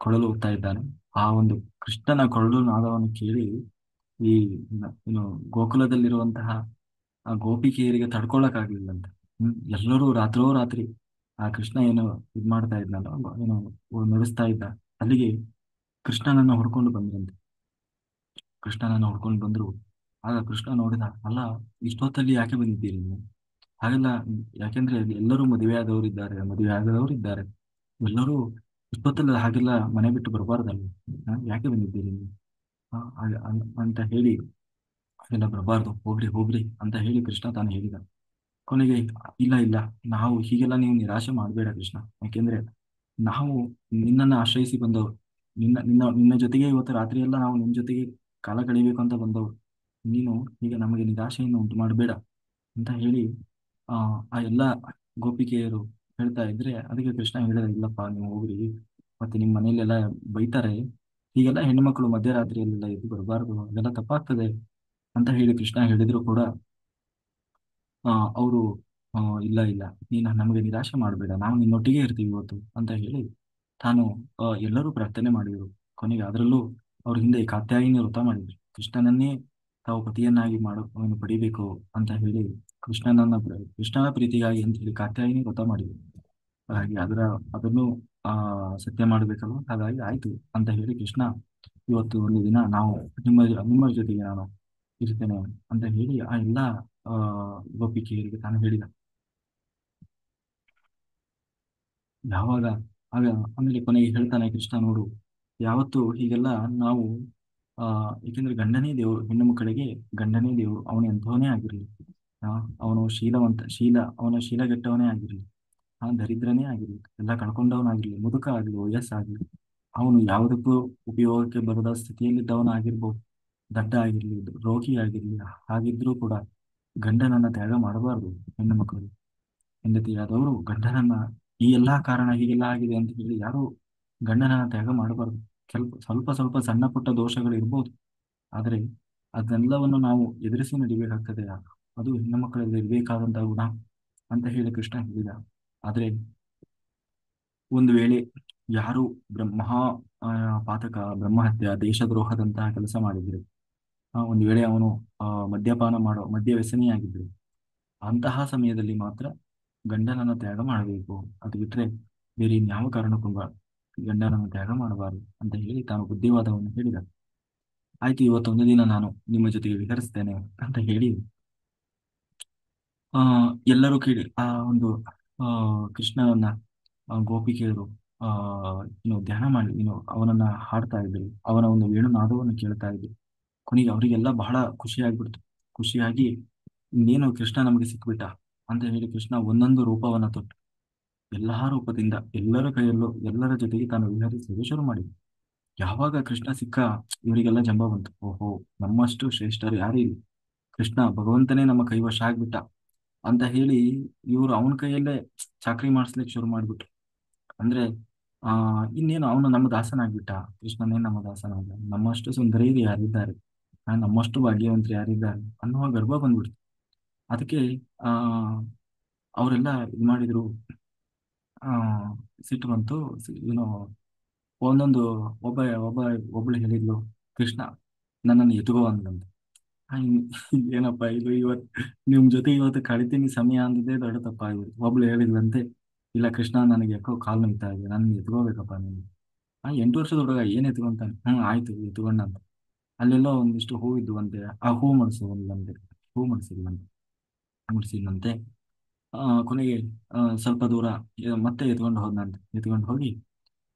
[SPEAKER 1] ಕೊಳಲು ಊದ್ತಾ ಇದ್ದಾನೆ. ಆ ಒಂದು ಕೃಷ್ಣನ ಕೊಳಲು ನಾದವನ್ನು ಕೇಳಿ ಈ ಏನು ಗೋಕುಲದಲ್ಲಿರುವಂತಹ ಆ ಗೋಪಿಕೆಯರಿಗೆ ತಡ್ಕೊಳಕ್ಕಾಗ್ಲಿಲ್ಲಂತ. ಎಲ್ಲರೂ ರಾತ್ರಿ ಆ ಕೃಷ್ಣ ಏನು ಮಾಡ್ತಾ ಇದ್ನಲ್ಲ, ಏನು ನುಡಿಸ್ತಾ ಇದ್ದ, ಅಲ್ಲಿಗೆ ಕೃಷ್ಣನನ್ನ ಹುಡ್ಕೊಂಡು ಬಂದ್ರಂತೆ. ಕೃಷ್ಣನನ್ನ ಹುಡ್ಕೊಂಡು ಬಂದ್ರು. ಆಗ ಕೃಷ್ಣ ನೋಡಿದ, ಅಲ್ಲ, ಇಷ್ಟೊತ್ತಲ್ಲಿ ಯಾಕೆ ಬಂದಿದ್ದೀರಿ ನೀವು? ಹಾಗೆಲ್ಲ, ಯಾಕೆಂದ್ರೆ ಅಲ್ಲಿ ಎಲ್ಲರೂ ಮದುವೆ ಆದವರು ಇದ್ದಾರೆ, ಮದುವೆ ಆಗದವರು ಇದ್ದಾರೆ. ಎಲ್ಲರೂ ಇಷ್ಟೊತ್ತಲ್ಲ ಹಾಗೆಲ್ಲ ಮನೆ ಬಿಟ್ಟು ಬರಬಾರ್ದಲ್ಲ. ಯಾಕೆ ಬಂದಿದ್ದೀರಿ ನೀವು? ಅಂತ ಹೇಳಿ, ಹಾಗೆಲ್ಲ ಬರಬಾರ್ದು, ಹೋಗ್ರಿ ಹೋಗ್ರಿ ಅಂತ ಹೇಳಿ ಕೃಷ್ಣ ತಾನು ಹೇಳಿದ. ಕೊನೆಗೆ, ಇಲ್ಲ ಇಲ್ಲ, ನಾವು ಹೀಗೆಲ್ಲ ನೀವು ನಿರಾಶೆ ಮಾಡಬೇಡ ಕೃಷ್ಣ. ಯಾಕೆಂದ್ರೆ ನಾವು ನಿನ್ನನ್ನು ಆಶ್ರಯಿಸಿ ಬಂದವರು. ನಿನ್ನ ಜೊತೆಗೆ ಇವತ್ತು ರಾತ್ರಿ ಎಲ್ಲ ನಾವು ನಿನ್ನ ಜೊತೆಗೆ ಕಾಲ ಕಳಿಬೇಕು ಅಂತ ಬಂದವರು. ನೀನು ಈಗ ನಮಗೆ ನಿರಾಶೆಯನ್ನು ಉಂಟು ಮಾಡಬೇಡ ಅಂತ ಹೇಳಿ ಆ ಆ ಎಲ್ಲ ಗೋಪಿಕೆಯರು ಹೇಳ್ತಾ ಇದ್ರೆ, ಅದಕ್ಕೆ ಕೃಷ್ಣ ಹೇಳಿದ, ಇಲ್ಲಪ್ಪ ನೀವು ಹೋಗ್ರಿ, ಮತ್ತೆ ನಿಮ್ಮ ಮನೆಯಲ್ಲೆಲ್ಲ ಬೈತಾರೆ. ಹೀಗೆಲ್ಲ ಹೆಣ್ಣುಮಕ್ಕಳು ಮಧ್ಯರಾತ್ರಿಯಲ್ಲೆಲ್ಲ ಎದ್ದು ಬರಬಾರ್ದು, ಅದೆಲ್ಲ ತಪ್ಪಾಗ್ತದೆ ಅಂತ ಹೇಳಿ ಕೃಷ್ಣ ಹೇಳಿದ್ರು ಕೂಡ ಅವರು ಇಲ್ಲ ಇಲ್ಲ, ನೀನು ನಮಗೆ ನಿರಾಶೆ ಮಾಡಬೇಡ, ನಾವು ನಿನ್ನೊಟ್ಟಿಗೆ ಇರ್ತೀವಿ ಇವತ್ತು ಅಂತ ಹೇಳಿ ತಾನು ಎಲ್ಲರೂ ಪ್ರಾರ್ಥನೆ ಮಾಡಿದರು. ಕೊನೆಗೆ ಅದರಲ್ಲೂ ಅವ್ರ ಹಿಂದೆ ಕಾತ್ಯಾಯಿನಿ ವ್ರತ ಮಾಡಿದ್ರು. ಕೃಷ್ಣನನ್ನೇ ತಾವು ಪತಿಯನ್ನಾಗಿ ಅವನು ಪಡಿಬೇಕು ಅಂತ ಹೇಳಿ ಕೃಷ್ಣನ ಪ್ರೀತಿಗಾಗಿ ಅಂತ ಹೇಳಿ ಕಾತ್ಯಾಯಿನಿ ವ್ರತ ಮಾಡಿದ್ರು. ಹಾಗಾಗಿ ಅದನ್ನು ಸತ್ಯ ಮಾಡಬೇಕಲ್ವ, ಹಾಗಾಗಿ ಆಯ್ತು ಅಂತ ಹೇಳಿ ಕೃಷ್ಣ, ಇವತ್ತು ಒಂದು ದಿನ ನಾವು ನಿಮ್ಮ ಜೊತೆಗೆ ನಾನು ಇರ್ತೇನೆ ಅಂತ ಹೇಳಿ ಆ ಎಲ್ಲ ಆ ಗೋಪಿಕೆಯರಿಗೆ ತಾನು ಹೇಳಿದ. ಯಾವಾಗ ಆಗ ಆಮೇಲೆ ಕೊನೆಗೆ ಹೇಳ್ತಾನೆ ಕೃಷ್ಣ, ನೋಡು, ಯಾವತ್ತು ಹೀಗೆಲ್ಲ ನಾವು ಆ ಏಕೆಂದ್ರೆ ಗಂಡನೇ ದೇವರು, ಹೆಣ್ಣು ಮಕ್ಕಳಿಗೆ ಗಂಡನೇ ದೇವರು, ಅವನು ಎಂಥವನೇ ಆಗಿರಲಿ, ಅವನು ಅವನ ಶೀಲಗೆಟ್ಟವನೇ ಆಗಿರಲಿ, ದರಿದ್ರನೇ ಆಗಿರಲಿ, ಎಲ್ಲ ಕಳ್ಕೊಂಡವನಾಗಿರ್ಲಿ, ಮುದುಕ ಆಗಲಿ, ವಯಸ್ಸಾಗಲಿ, ಅವನು ಯಾವುದಕ್ಕೂ ಉಪಯೋಗಕ್ಕೆ ಬರದ ಸ್ಥಿತಿಯಲ್ಲಿದ್ದವನಾಗಿರ್ಬೋದು, ದಡ್ಡ ಆಗಿರ್ಲಿ, ರೋಗಿ ಆಗಿರ್ಲಿ, ಹಾಗಿದ್ರೂ ಕೂಡ ಗಂಡನನ್ನ ತ್ಯಾಗ ಮಾಡಬಾರದು. ಹೆಣ್ಣು ಮಕ್ಕಳು ಹೆಂಡತಿಯಾದವರು ಗಂಡನನ್ನ, ಈ ಎಲ್ಲಾ ಕಾರಣ ಹೀಗೆಲ್ಲ ಆಗಿದೆ ಅಂತ ಹೇಳಿ ಯಾರು ಗಂಡನನ್ನ ತ್ಯಾಗ ಮಾಡಬಾರದು. ಸ್ವಲ್ಪ ಸ್ವಲ್ಪ ಸಣ್ಣ ಪುಟ್ಟ ದೋಷಗಳು ಇರ್ಬೋದು, ಆದರೆ ಅದೆಲ್ಲವನ್ನು ನಾವು ಎದುರಿಸಿ ನಡಿಬೇಕಾಗ್ತದೆ. ಅದು ಹೆಣ್ಣು ಮಕ್ಕಳಲ್ಲಿ ಇರಬೇಕಾದಂತಹ ಗುಣ ಅಂತ ಹೇಳಿ ಕೃಷ್ಣ ಹೇಳಿದ. ಆದ್ರೆ ಒಂದು ವೇಳೆ ಯಾರು ಮಹಾ ಪಾತಕ, ಬ್ರಹ್ಮಹತ್ಯ, ದೇಶದ್ರೋಹದಂತಹ ಕೆಲಸ ಮಾಡಿದ್ರೆ, ಒಂದು ವೇಳೆ ಅವನು ಮದ್ಯ ವ್ಯಸನಿಯಾಗಿದ್ರೆ, ಅಂತಹ ಸಮಯದಲ್ಲಿ ಮಾತ್ರ ಗಂಡನನ್ನು ತ್ಯಾಗ ಮಾಡಬೇಕು. ಅದು ಬಿಟ್ರೆ ಬೇರೆ ಇನ್ಯಾವ ಕಾರಣಕ್ಕೂ ಗಂಡನನ್ನು ತ್ಯಾಗ ಮಾಡಬಾರದು ಅಂತ ಹೇಳಿ ತಾನು ಬುದ್ಧಿವಾದವನ್ನು ಹೇಳಿದ. ಆಯ್ತು, ಇವತ್ತೊಂದು ದಿನ ನಾನು ನಿಮ್ಮ ಜೊತೆಗೆ ವಿಹರಿಸ್ತೇನೆ ಅಂತ ಹೇಳಿ ಆ ಎಲ್ಲರೂ ಕೇಳಿ ಆ ಒಂದು ಆ ಕೃಷ್ಣನನ್ನ ಗೋಪಿಕೆಯರು ಆ ಧ್ಯಾನ ಮಾಡಿ ಅವನನ್ನ ಹಾಡ್ತಾ ಇದ್ರು, ಅವನ ಒಂದು ವೇಣುನಾದವನ್ನು ಕೇಳ್ತಾ ಇದ್ರು. ಕೊನೆಗೆ ಅವರಿಗೆಲ್ಲ ಬಹಳ ಖುಷಿಯಾಗ್ಬಿಡ್ತು. ಖುಷಿಯಾಗಿ, ಇನ್ನೇನು ಕೃಷ್ಣ ನಮಗೆ ಸಿಕ್ಬಿಟ್ಟ ಅಂತ ಹೇಳಿ ಕೃಷ್ಣ ಒಂದೊಂದು ರೂಪವನ್ನ ತೊಟ್ಟು ಎಲ್ಲಾ ರೂಪದಿಂದ ಎಲ್ಲರ ಕೈಯಲ್ಲೂ ಎಲ್ಲರ ಜೊತೆಗೆ ತಾನು ವಿಹರಿಸಲು ಶುರು ಮಾಡಿದ. ಯಾವಾಗ ಕೃಷ್ಣ ಸಿಕ್ಕ, ಇವರಿಗೆಲ್ಲ ಜಂಬ ಬಂತು, ಓಹೋ, ನಮ್ಮಷ್ಟು ಶ್ರೇಷ್ಠರು ಯಾರು ಇಲ್ಲ, ಕೃಷ್ಣ ಭಗವಂತನೇ ನಮ್ಮ ಕೈವಶ ಆಗ್ಬಿಟ್ಟ ಅಂತ ಹೇಳಿ ಇವರು ಅವನ ಕೈಯಲ್ಲೇ ಚಾಕ್ರಿ ಮಾಡಿಸ್ಲಿಕ್ಕೆ ಶುರು ಮಾಡ್ಬಿಟ್ರು. ಅಂದ್ರೆ ಆ ಇನ್ನೇನು ಅವನು ನಮ್ಮ ದಾಸನಾಗ್ಬಿಟ್ಟ, ಕೃಷ್ಣನೇ ನಮ್ಮ ದಾಸನಾಗ, ನಮ್ಮಷ್ಟು ಸುಂದರಿಯರು ಯಾರಿದ್ದಾರೆ, ನಮ್ಮಷ್ಟು ಭಾಗ್ಯವಂತರು ಯಾರಿದ್ದಾರೆ ಅನ್ನುವ ಗರ್ವ ಬಂದ್ಬಿಡ್ತು. ಅದಕ್ಕೆ ಆ ಅವರೆಲ್ಲ ಇದು ಮಾಡಿದ್ರು. ಆ ಸಿಟ್ಟು ಬಂತು. ಏನೋ ಒಂದೊಂದು ಒಬ್ಬ ಒಬ್ಬ ಒಬ್ಳು ಹೇಳಿದ್ಲು, ಕೃಷ್ಣ ನನ್ನನ್ನು ಎತ್ಕೋ ಅಂದಂತೆ. ಏನಪ್ಪ ಇದು, ನಿಮ್ ಜೊತೆ ಇವತ್ತು ಕಳಿತೀನಿ ಸಮಯ ಅಂದಿದ್ದೆ ದೊಡ್ಡ ತಪ್ಪಾಗಿದೆ. ಒಬ್ಳು ಹೇಳಿದ್ಲಂತೆ, ಇಲ್ಲ ಕೃಷ್ಣ, ನನಗೆ ಯಾಕೋ ಕಾಲು ನೋಯ್ತಾ ಇದೆ, ನನ್ನ ಎತ್ಕೋಬೇಕಪ್ಪ ನೀನು. 8 ವರ್ಷದ ಹುಡುಗ ಏನ್ ಎತ್ಕೊಂತಾನೆ? ಆಯ್ತು ಎತ್ಕೊಂಡ ಅಂತ. ಅಲ್ಲೆಲ್ಲೋ ಒಂದಿಷ್ಟು ಹೂ ಇದ್ದುವಂತೆ, ಆ ಹೂ ಮುಡಿಸುವಂತೆ, ಹೂ ಮುಡಿಸಿದಂತೆ. ಕೊನೆಗೆ ಸ್ವಲ್ಪ ದೂರ ಮತ್ತೆ ಎತ್ಕೊಂಡು ಹೋಗಿ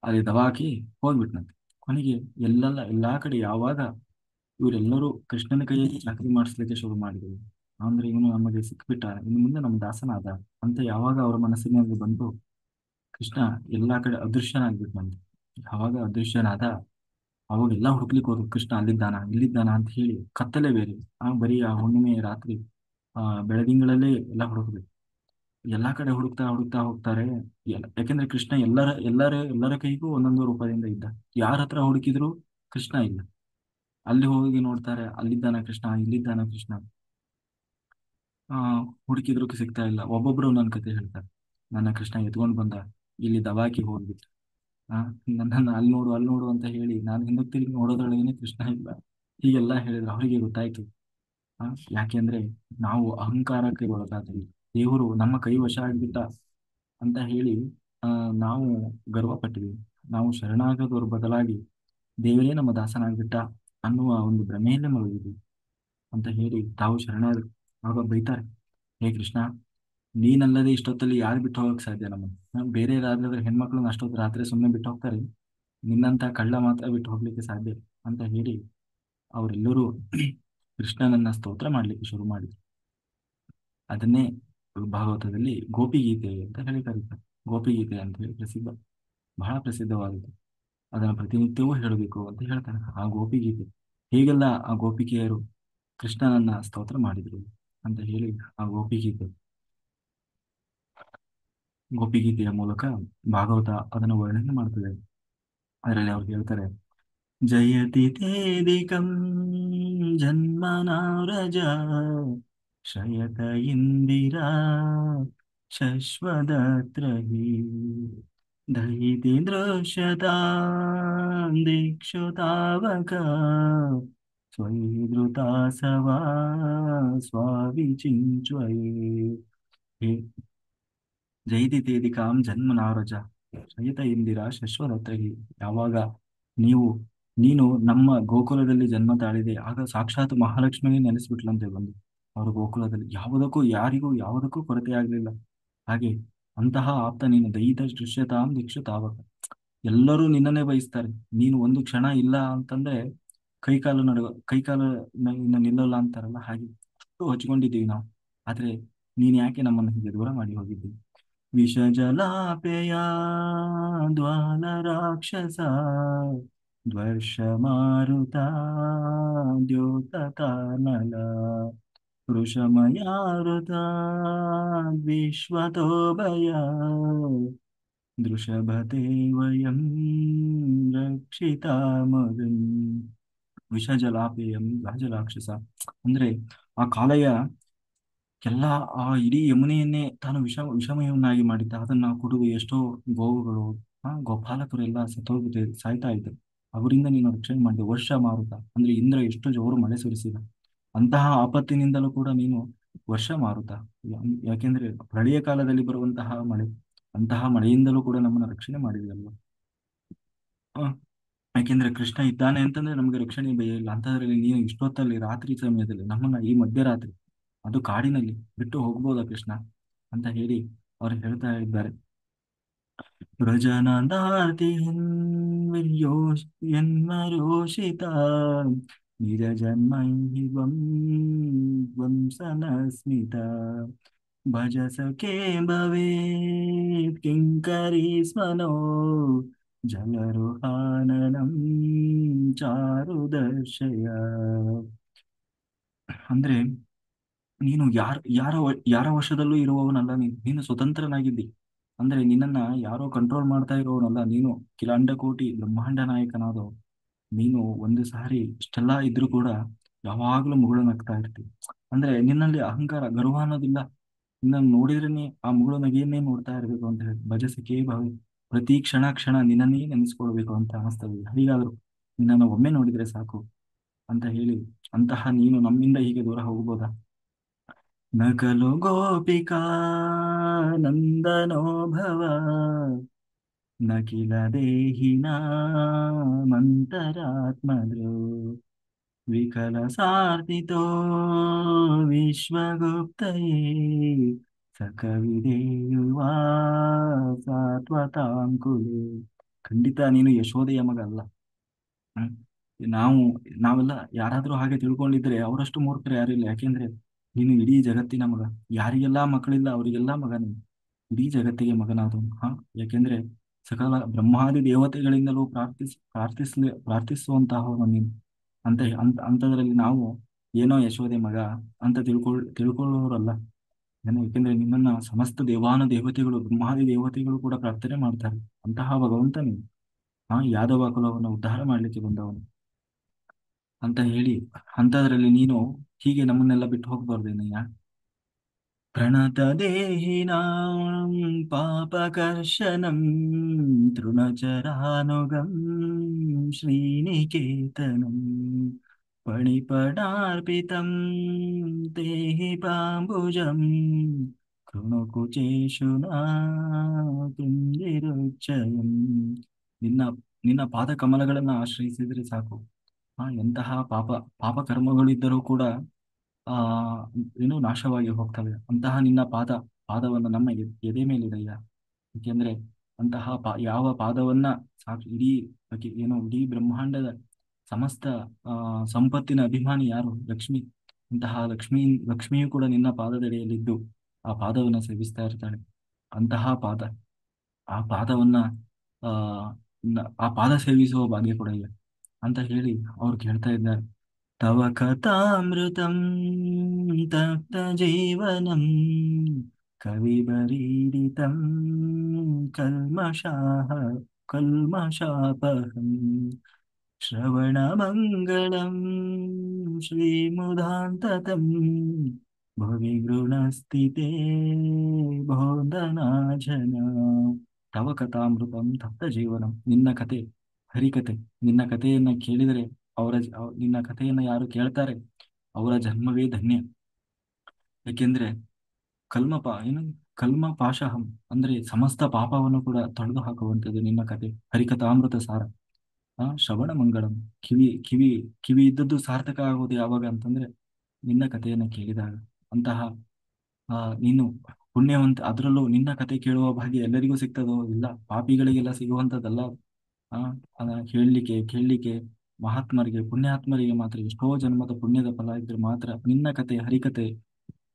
[SPEAKER 1] ಅಲ್ಲಿ ದವಾಕಿ ಹೋಗ್ಬಿಟ್ನಂತೆ. ಕೊನೆಗೆ ಎಲ್ಲಾ ಕಡೆ ಯಾವಾಗ ಇವರೆಲ್ಲರೂ ಕೃಷ್ಣನ ಕೈಯಲ್ಲಿ ಚಾಕರಿ ಮಾಡಿಸ್ಲಿಕ್ಕೆ ಶುರು ಮಾಡಿದ್ರು, ಅಂದ್ರೆ ಇವನು ನಮಗೆ ಸಿಕ್ಬಿಟ್ಟ, ಇನ್ನು ಮುಂದೆ ನಮ್ಮ ದಾಸನಾದ ಅಂತ ಯಾವಾಗ ಅವರ ಮನಸ್ಸಿನಲ್ಲಿ ಬಂದು, ಕೃಷ್ಣ ಎಲ್ಲಾ ಕಡೆ ಅದೃಶ್ಯನಾಗ್ಬಿಟ್ನಂತೆ. ಯಾವಾಗ ಅದೃಶ್ಯನಾದ, ಅವಾಗೆಲ್ಲ ಹುಡುಕ್ಲಿಕ್ಕೆ ಹೋದ್ರು, ಕೃಷ್ಣ ಅಲ್ಲಿದ್ದಾನ ಇಲ್ಲಿದ್ದಾನ ಅಂತ ಹೇಳಿ. ಕತ್ತಲೆ ಬೇರೆ, ಬರೀ ಆ ಹುಣ್ಣಿಮೆ ರಾತ್ರಿ ಬೆಳದಿಂಗಳಲ್ಲೇ ಎಲ್ಲ ಹುಡುಕ್ಬೇಕು. ಎಲ್ಲಾ ಕಡೆ ಹುಡುಕ್ತಾ ಹುಡುಕ್ತಾ ಹೋಗ್ತಾರೆ. ಯಾಕೆಂದ್ರೆ ಕೃಷ್ಣ ಎಲ್ಲರ ಕೈಗೂ ಒಂದೊಂದು ರೂಪದಿಂದ ಇದ್ದ. ಯಾರ ಹತ್ರ ಹುಡುಕಿದ್ರು ಕೃಷ್ಣ ಇಲ್ಲ. ಅಲ್ಲಿ ಹೋಗಿ ನೋಡ್ತಾರೆ, ಅಲ್ಲಿದ್ದಾನ ಕೃಷ್ಣ, ಇಲ್ಲಿದ್ದಾನ ಕೃಷ್ಣ. ಆ ಹುಡುಕಿದ್ರು ಸಿಗ್ತಾ ಇಲ್ಲ. ಒಬ್ಬೊಬ್ರು ನನ್ನ ಕತೆ ಹೇಳ್ತಾರೆ, ನನ್ನ ಕೃಷ್ಣ ಎತ್ಕೊಂಡು ಬಂದ, ಇಲ್ಲಿ ದವಾಕಿ ಹೋಗ್ಬಿಟ್ಟು ನನ್ನನ್ನು ಅಲ್ಲಿ ನೋಡು ಅಂತ ಹೇಳಿ ನಾನು ಹಿಂದಕ್ಕೆ ತಿರುಗಿ ನೋಡೋದ್ರೊಳಗೇನೆ ಕೃಷ್ಣ ಇಲ್ಲ. ಹೀಗೆಲ್ಲ ಹೇಳಿದ್ರು. ಅವರಿಗೆ ಗೊತ್ತಾಯ್ತು. ಆ ಯಾಕೆಂದ್ರೆ ನಾವು ಅಹಂಕಾರಕ್ಕೆ ಒಳಗಾದ್ವಿ, ದೇವರು ನಮ್ಮ ಕೈ ವಶ ಆಗ್ಬಿಟ್ಟ ಅಂತ ಹೇಳಿ ನಾವು ಗರ್ವ ಪಟ್ವಿ. ನಾವು ಶರಣಾಗದವ್ರ ಬದಲಾಗಿ ದೇವರೇ ನಮ್ಮ ದಾಸನಾಗ್ಬಿಟ್ಟ ಅನ್ನುವ ಒಂದು ಭ್ರಮೆಯಲ್ಲೇ ಮಲಗಿದ್ವಿ ಅಂತ ಹೇಳಿ ತಾವು ಶರಣಾದ್ರು. ಆಗ ಬೈತಾರೆ, ಹೇ ಕೃಷ್ಣ, ನೀನಲ್ಲದೆ ಇಷ್ಟೊತ್ತಲ್ಲಿ ಯಾರು ಬಿಟ್ಟು ಹೋಗಕ್ ಸಾಧ್ಯ ನಮ್ಮನ್ನು? ಬೇರೆ ಯಾರಾದ್ರೂ ಹೆಣ್ಮಕ್ಳನ್ನ ಅಷ್ಟೊತ್ತು ರಾತ್ರಿ ಸುಮ್ಮನೆ ಬಿಟ್ಟು ಹೋಗ್ತಾರೆ, ನಿನ್ನಂತ ಕಳ್ಳ ಮಾತ್ರ ಬಿಟ್ಟು ಹೋಗ್ಲಿಕ್ಕೆ ಸಾಧ್ಯ ಅಂತ ಹೇಳಿ ಅವರೆಲ್ಲರೂ ಕೃಷ್ಣನನ್ನ ಸ್ತೋತ್ರ ಮಾಡ್ಲಿಕ್ಕೆ ಶುರು ಮಾಡಿದ್ರು. ಅದನ್ನೇ ಭಾಗವತದಲ್ಲಿ ಗೋಪಿಗೀತೆ ಅಂತ ಹೇಳಿ ಕರೀತಾರೆ. ಗೋಪಿಗೀತೆ ಅಂತ ಹೇಳಿ ಪ್ರಸಿದ್ಧ, ಬಹಳ ಪ್ರಸಿದ್ಧವಾದದ್ದು. ಅದನ್ನು ಪ್ರತಿನಿತ್ಯವೂ ಹೇಳಬೇಕು ಅಂತ ಹೇಳ್ತಾರೆ ಆ ಗೋಪಿಗೀತೆ. ಹೇಗೆಲ್ಲ ಆ ಗೋಪಿಕೆಯರು ಕೃಷ್ಣನನ್ನ ಸ್ತೋತ್ರ ಮಾಡಿದ್ರು ಅಂತ ಹೇಳಿ ಆ ಗೋಪಿಗೀತೆಯ ಮೂಲಕ ಭಾಗವತ ಅದನ್ನು ವರ್ಣನೆ ಮಾಡ್ತದೆ. ಅದರಲ್ಲಿ ಅವ್ರು ಹೇಳ್ತಾರೆ, ಜಯತಿ ತೇದಿಕಂ ಜನ್ಮನಾರಜ ಶಯತ ಇಂದಿರಾ ಶಶ್ವದತ್ರಹಿ ದಯಿತಿ ದೃಶ್ಯತಾ ದೀಕ್ಷು ತಾವಕ ಸ್ವೈದೃತಾಸವಾ ಸ್ವಾವಿಚಿಂಚ್ವಯೇ. ಹೇ ಜೈತಿ ತೇದಿಕಾಂ ಜನ್ಮ ನಾರಜ ಶಯಿತ ಇಂದಿರಾ ಶಶ್ವದತ್ತಗಿ. ಯಾವಾಗ ನೀವು ನೀನು ನಮ್ಮ ಗೋಕುಲದಲ್ಲಿ ಜನ್ಮ ತಾಳಿದೆ, ಆಗ ಸಾಕ್ಷಾತ್ ಮಹಾಲಕ್ಷ್ಮಿಗೆ ನೆನೆಸ್ಬಿಟ್ಲಂತೆ ಬಂದು ಅವರು ಗೋಕುಲದಲ್ಲಿ. ಯಾವುದಕ್ಕೂ ಯಾರಿಗೂ ಯಾವುದಕ್ಕೂ ಕೊರತೆ ಆಗಲಿಲ್ಲ. ಹಾಗೆ ಅಂತಹ ಆಪ್ತ ನೀನು, ದಯಿತ ದೃಶ್ಯತಾಂ ದೀಕ್ಷು ತಾವಕ. ಎಲ್ಲರೂ ನಿನ್ನನ್ನೇ ಬಯಸ್ತಾರೆ. ನೀನು ಒಂದು ಕ್ಷಣ ಇಲ್ಲ ಅಂತಂದ್ರೆ ಕೈಕಾಲು ಇನ್ನು ನಿಲ್ಲಲ್ಲ ಅಂತಾರಲ್ಲ, ಹಾಗೆ ಅಷ್ಟು ಹಚ್ಕೊಂಡಿದ್ದೀವಿ ನಾವು. ಆದ್ರೆ ನೀನ್ ಯಾಕೆ ನಮ್ಮನ್ನು ಹೀಗೆ ದೂರ ಮಾಡಿ ಹೋಗಿದ್ದಿ? ವಿಷಜಲಾಪೆಯ ಜ್ವಾಲ ರಾಕ್ಷಸ ದ್ವರ್ಷ ಮಾರುತ ದ್ಯೋತತಾನಲ ವೃಷಮಯಾರುತ ವಿಶ್ವತೋ ಭಯ ದೃಷಭತೆ ವಯಂ ರಕ್ಷಿತಾ ಮಗನ್. ವಿಷಜಲಾಪೇಯಂ ರಾಜರಾಕ್ಷಸ ಅಂದ್ರೆ ಆ ಕಾಳೆಯ ಎಲ್ಲ ಆ ಇಡೀ ಯಮುನೆಯನ್ನೇ ತಾನು ವಿಷಮಯವನ್ನಾಗಿ ಮಾಡಿದ್ದ. ಅದನ್ನ ಕುಡಿದು ಎಷ್ಟೋ ಗೋವುಗಳು ಗೋಪಾಲಕರು ಎಲ್ಲ ಸಾಯ್ತಾ ಇದ್ರು. ಅವರಿಂದ ನೀನು ರಕ್ಷಣೆ ಮಾಡಿದೆ. ವರ್ಷ ಮಾರುತ ಅಂದ್ರೆ ಇಂದ್ರ ಎಷ್ಟು ಜೋರು ಮಳೆ ಸುರಿಸಿದ, ಅಂತಹ ಆಪತ್ತಿನಿಂದಲೂ ಕೂಡ ನೀನು ವರ್ಷ ಮಾರುತ. ಯಾಕೆಂದ್ರೆ ಪ್ರಳಯ ಕಾಲದಲ್ಲಿ ಬರುವಂತಹ ಮಳೆ, ಅಂತಹ ಮಳೆಯಿಂದಲೂ ಕೂಡ ನಮ್ಮನ್ನ ರಕ್ಷಣೆ ಮಾಡಿದೆಯಲ್ವ. ಆ, ಯಾಕೆಂದ್ರೆ ಕೃಷ್ಣ ಇದ್ದಾನೆ ಅಂತಂದ್ರೆ ನಮಗೆ ರಕ್ಷಣೆ ಭಯ ಇಲ್ಲ. ಅಂತದ್ರಲ್ಲಿ ನೀನು ಇಷ್ಟೊತ್ತಲ್ಲಿ ರಾತ್ರಿ ಸಮಯದಲ್ಲಿ ನಮ್ಮನ್ನ ಈ ಮಧ್ಯರಾತ್ರಿ ಅದು ಕಾಡಿನಲ್ಲಿ ಬಿಟ್ಟು ಹೋಗ್ಬೋದಾ ಕೃಷ್ಣ ಅಂತ ಹೇಳಿ ಅವ್ರು ಹೇಳ್ತಾ ಇದ್ದಾರೆ. ವ್ರಜನದಾತಿ ಎನ್ಮರೋಷಿತ ನಿಜ ಜನ್ಮೈವಂ ವಂಸನ ಸ್ಮಿತ ಭಜ ಸಖೇ ಭವೇತ್ ಕಿಂಕರೀ ಸ್ಮನೋ ಜಲರುಹಾನನಂ ಚಾರು ದರ್ಶಯ. ಅಂದ್ರೆ ನೀನು ಯಾರ ವಶದಲ್ಲೂ ಇರುವವನಲ್ಲ. ನೀನು ಸ್ವತಂತ್ರನಾಗಿದ್ದಿ. ಅಂದ್ರೆ ನಿನ್ನನ್ನ ಯಾರೋ ಕಂಟ್ರೋಲ್ ಮಾಡ್ತಾ ಇರೋವನಲ್ಲ. ನೀನು ಕಿಲಾಂಡ ಕೋಟಿ ಬ್ರಹ್ಮಾಂಡ ನಾಯಕನಾದವ. ನೀನು ಒಂದು ಸಾರಿ ಇಷ್ಟೆಲ್ಲ ಇದ್ರೂ ಕೂಡ ಯಾವಾಗ್ಲೂ ಮುಗುಳು ನಗ್ತಾ ಇರ್ತಿ. ಅಂದ್ರೆ ನಿನ್ನಲ್ಲಿ ಅಹಂಕಾರ ಗರ್ವ ಅನ್ನೋದಿಲ್ಲ. ನಿನ್ನನ್ನು ನೋಡಿದ್ರೇನೆ ಆ ಮುಗುಳು ನಗೆಯನ್ನೇ ನೋಡ್ತಾ ಇರ್ಬೇಕು ಅಂತ ಹೇಳಿ ಭಜಸಖೇ ಭಾವಿ. ಪ್ರತಿ ಕ್ಷಣ ಕ್ಷಣ ನಿನ್ನನ್ನೇ ನೆನೆಸ್ಕೊಳ್ಬೇಕು ಅಂತ ಅನಿಸ್ತದೆ. ಹೀಗಾದ್ರು ನಿನ್ನನ್ನು ಒಮ್ಮೆ ನೋಡಿದ್ರೆ ಸಾಕು ಅಂತ ಹೇಳಿ ಅಂತಹ ನೀನು ನಮ್ಮಿಂದ ಹೀಗೆ ದೂರ ಹೋಗ್ಬೋದಾ? ನ ಖಲು ಗೋಪಿಕಾ ನಂದನೋ ಭವ ನ ಕಿಲ ದೇಹಿನಾಮಂತರಾತ್ಮದೃ ವಿಕಲ ಸಾರ್ಧಿತೋ ವಿಶ್ವಗುಪ್ತಯೇ ಸಕವಿದೇಯುವಾ ಸಾತ್ವತಾಂ ಕುಲು. ಖಂಡಿತ ನೀನು ಯಶೋದೆಯ ಮಗ ಅಲ್ಲ. ಹ್ಮ್. ನಾವು ನಾವೆಲ್ಲ ಯಾರಾದ್ರೂ ಹಾಗೆ ತಿಳ್ಕೊಂಡಿದ್ರೆ ಅವರಷ್ಟು ಮೂರ್ಖರು ಯಾರಿಲ್ಲ. ಯಾಕೆಂದ್ರೆ ನೀನು ಇಡೀ ಜಗತ್ತಿನ ಮಗ. ಯಾರಿಗೆಲ್ಲ ಮಕ್ಕಳಿಲ್ಲ ಅವರಿಗೆಲ್ಲ ಮಗ ನೀನು. ಇಡೀ ಜಗತ್ತಿಗೆ ಮಗನಾದವನು. ಯಾಕೆಂದ್ರೆ ಸಕಲ ಬ್ರಹ್ಮಾದಿ ದೇವತೆಗಳಿಂದಲೂ ಪ್ರಾರ್ಥಿಸುವಂತಹವನು ನೀನು. ಅಂತದ್ರಲ್ಲಿ ನಾವು ಏನೋ ಯಶೋದೆ ಮಗ ಅಂತ ತಿಳ್ಕೊಳ್ಳೋರಲ್ಲ. ಯಾಕೆಂದ್ರೆ ನಿನ್ನನ್ನ ಸಮಸ್ತ ದೇವತೆಗಳು ಬ್ರಹ್ಮಾದಿ ದೇವತೆಗಳು ಕೂಡ ಪ್ರಾರ್ಥನೆ ಮಾಡ್ತಾರೆ. ಅಂತಹ ಭಗವಂತ ನೀನು. ಯಾದವ ಕುಲವನ್ನು ಉದ್ಧಾರ ಮಾಡ್ಲಿಕ್ಕೆ ಬಂದವನು ಅಂತ ಹೇಳಿ ಅಂತದ್ರಲ್ಲಿ ನೀನು ಹೀಗೆ ನಮ್ಮನ್ನೆಲ್ಲ ಬಿಟ್ಟು ಹೋಗ್ಬಾರ್ದೇನಯ್ಯ. ಪ್ರಣತದೇಹಿನಾಂ ಪಾಪಕರ್ಷಣಂ ತೃಣಚರಾನುಗಂ ಶ್ರೀನಿಕೇತನಂ ಪಣಿಪಡಾರ್ಪಿತಂ ದೇಹಿ ಪಾಂಬುಜಂ ಕೃಣುಕುಚೇಶು ನಾತಿರುಚ್ಚಯಂ. ನಿನ್ನ ನಿನ್ನ ಪಾದ ಕಮಲಗಳನ್ನ ಆಶ್ರಯಿಸಿದ್ರೆ ಸಾಕು. ಎಂತಹ ಪಾಪ ಕರ್ಮಗಳಿದ್ದರೂ ಕೂಡ ಆ ಏನು ನಾಶವಾಗಿ ಹೋಗ್ತವೆ. ಅಂತಹ ನಿನ್ನ ಪಾದವನ್ನು ನಮ್ಮ ಎದೆ ಮೇಲಿದೆಯ. ಏಕೆಂದ್ರೆ ಅಂತಹ ಯಾವ ಪಾದವನ್ನ ಸಾಕ್ಷಿ ಇಡೀ ಬ್ರಹ್ಮಾಂಡದ ಸಮಸ್ತ ಸಂಪತ್ತಿನ ಅಭಿಮಾನಿ ಯಾರು? ಲಕ್ಷ್ಮಿ. ಅಂತಹ ಲಕ್ಷ್ಮಿಯು ಕೂಡ ನಿನ್ನ ಪಾದದಡಿಯಲ್ಲಿದ್ದು ಆ ಪಾದವನ್ನ ಸೇವಿಸ್ತಾ ಇರ್ತಾಳೆ. ಅಂತಹ ಆ ಪಾದವನ್ನ ಆ ಆ ಪಾದ ಸೇವಿಸುವ ಭಾಗ್ಯ ಕೂಡ ಇಲ್ಲ ಅಂತ ಹೇಳಿ ಅವ್ರು ಕೇಳ್ತಾ ಇದ್ದಾರೆ. ತವ ಕಥಾಮೃತಂ ತಪ್ತ ಜೀವನಂ ಕವಿಬರೀಡಿತಂ ಕಲ್ಮಷಾಹ ಕಲ್ಮಷಾಪಹಂ ಶ್ರವಣಮಂಗಳಂ ಶ್ರೀಮುದಾಂತತಂ ಭುವಿ ಗೃಣಸ್ಥಿತೇ ಬೋಧನಾಜನ. ತವ ಕಥಾಮೃತಂ ತಪ್ತ ಜೀವನಂ. ನಿನ್ನ ಕತೆ ಹರಿಕತೆ. ನಿನ್ನ ಕಥೆಯನ್ನ ಕೇಳಿದರೆ ನಿನ್ನ ಕಥೆಯನ್ನ ಯಾರು ಕೇಳ್ತಾರೆ ಅವರ ಜನ್ಮವೇ ಧನ್ಯ. ಏಕೆಂದ್ರೆ ಏನು ಕಲ್ಮ ಪಾಶಹಂ ಅಂದ್ರೆ ಸಮಸ್ತ ಪಾಪವನ್ನು ಕೂಡ ತೊಳೆದು ಹಾಕುವಂಥದ್ದು ನಿನ್ನ ಕತೆ. ಹರಿಕಥಾಮೃತ ಸಾರ. ಶ್ರವಣ ಮಂಗಳಂ. ಕಿವಿ ಕಿವಿ ಇದ್ದದ್ದು ಸಾರ್ಥಕ ಆಗೋದು ಯಾವಾಗ ಅಂತಂದ್ರೆ ನಿನ್ನ ಕಥೆಯನ್ನ ಕೇಳಿದಾಗ. ಅಂತಹ ನೀನು ಪುಣ್ಯವಂತ. ಅದರಲ್ಲೂ ನಿನ್ನ ಕತೆ ಕೇಳುವ ಭಾಗ್ಯ ಎಲ್ಲರಿಗೂ ಸಿಗ್ತದೋ? ಇಲ್ಲ, ಪಾಪಿಗಳಿಗೆಲ್ಲ ಸಿಗುವಂಥದ್ದಲ್ಲ. ಆ ಹೇಳಲಿಕ್ಕೆ ಕೇಳಲಿಕ್ಕೆ ಮಹಾತ್ಮರಿಗೆ ಪುಣ್ಯಾತ್ಮರಿಗೆ ಮಾತ್ರ, ಎಷ್ಟೋ ಜನ್ಮದ ಪುಣ್ಯದ ಫಲ ಇದ್ರೆ ಮಾತ್ರ ನಿನ್ನ ಕತೆ ಹರಿಕತೆ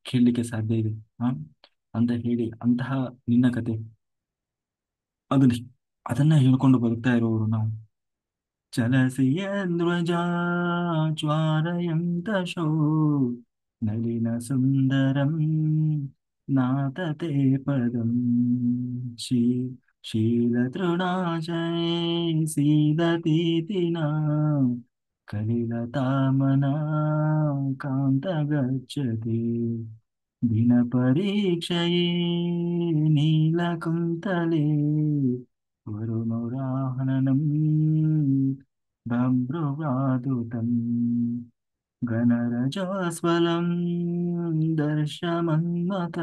[SPEAKER 1] ಕೇಳಲಿಕ್ಕೆ ಸಾಧ್ಯ ಇದೆ. ಆ ಅಂತ ಹೇಳಿ ಅಂತಹ ನಿನ್ನ ಕತೆ ಅದನ್ನ ಅದನ್ನ ಹೇಳ್ಕೊಂಡು ಬದುಕ್ತಾ ಇರೋರು ನಾವು. ಚಲಸಿಯಧ್ವಜಾ ಜ್ವಾರಯಂತಶೋ ನಳಿನ ಸುಂದರಂ ನಾತತೆ ಪದಂ ಶೀ ಶೀಲತೃಣಾಶಯ ಸೀದತೀತಿನ ಕಲಿಲತಾಮನ ಕಾಂತ ಗಚ್ಚತಿ ದಿನ ಪರೀಕ್ಷಯೇ ನೀಲಕುಂತಲೆ ವರುಣೋರಾಹನಂ ಬಭ್ರುವಾದುತಂ ಗಣರಜೋಸ್ವಲಂ ದರ್ಶಮನ್ಮತ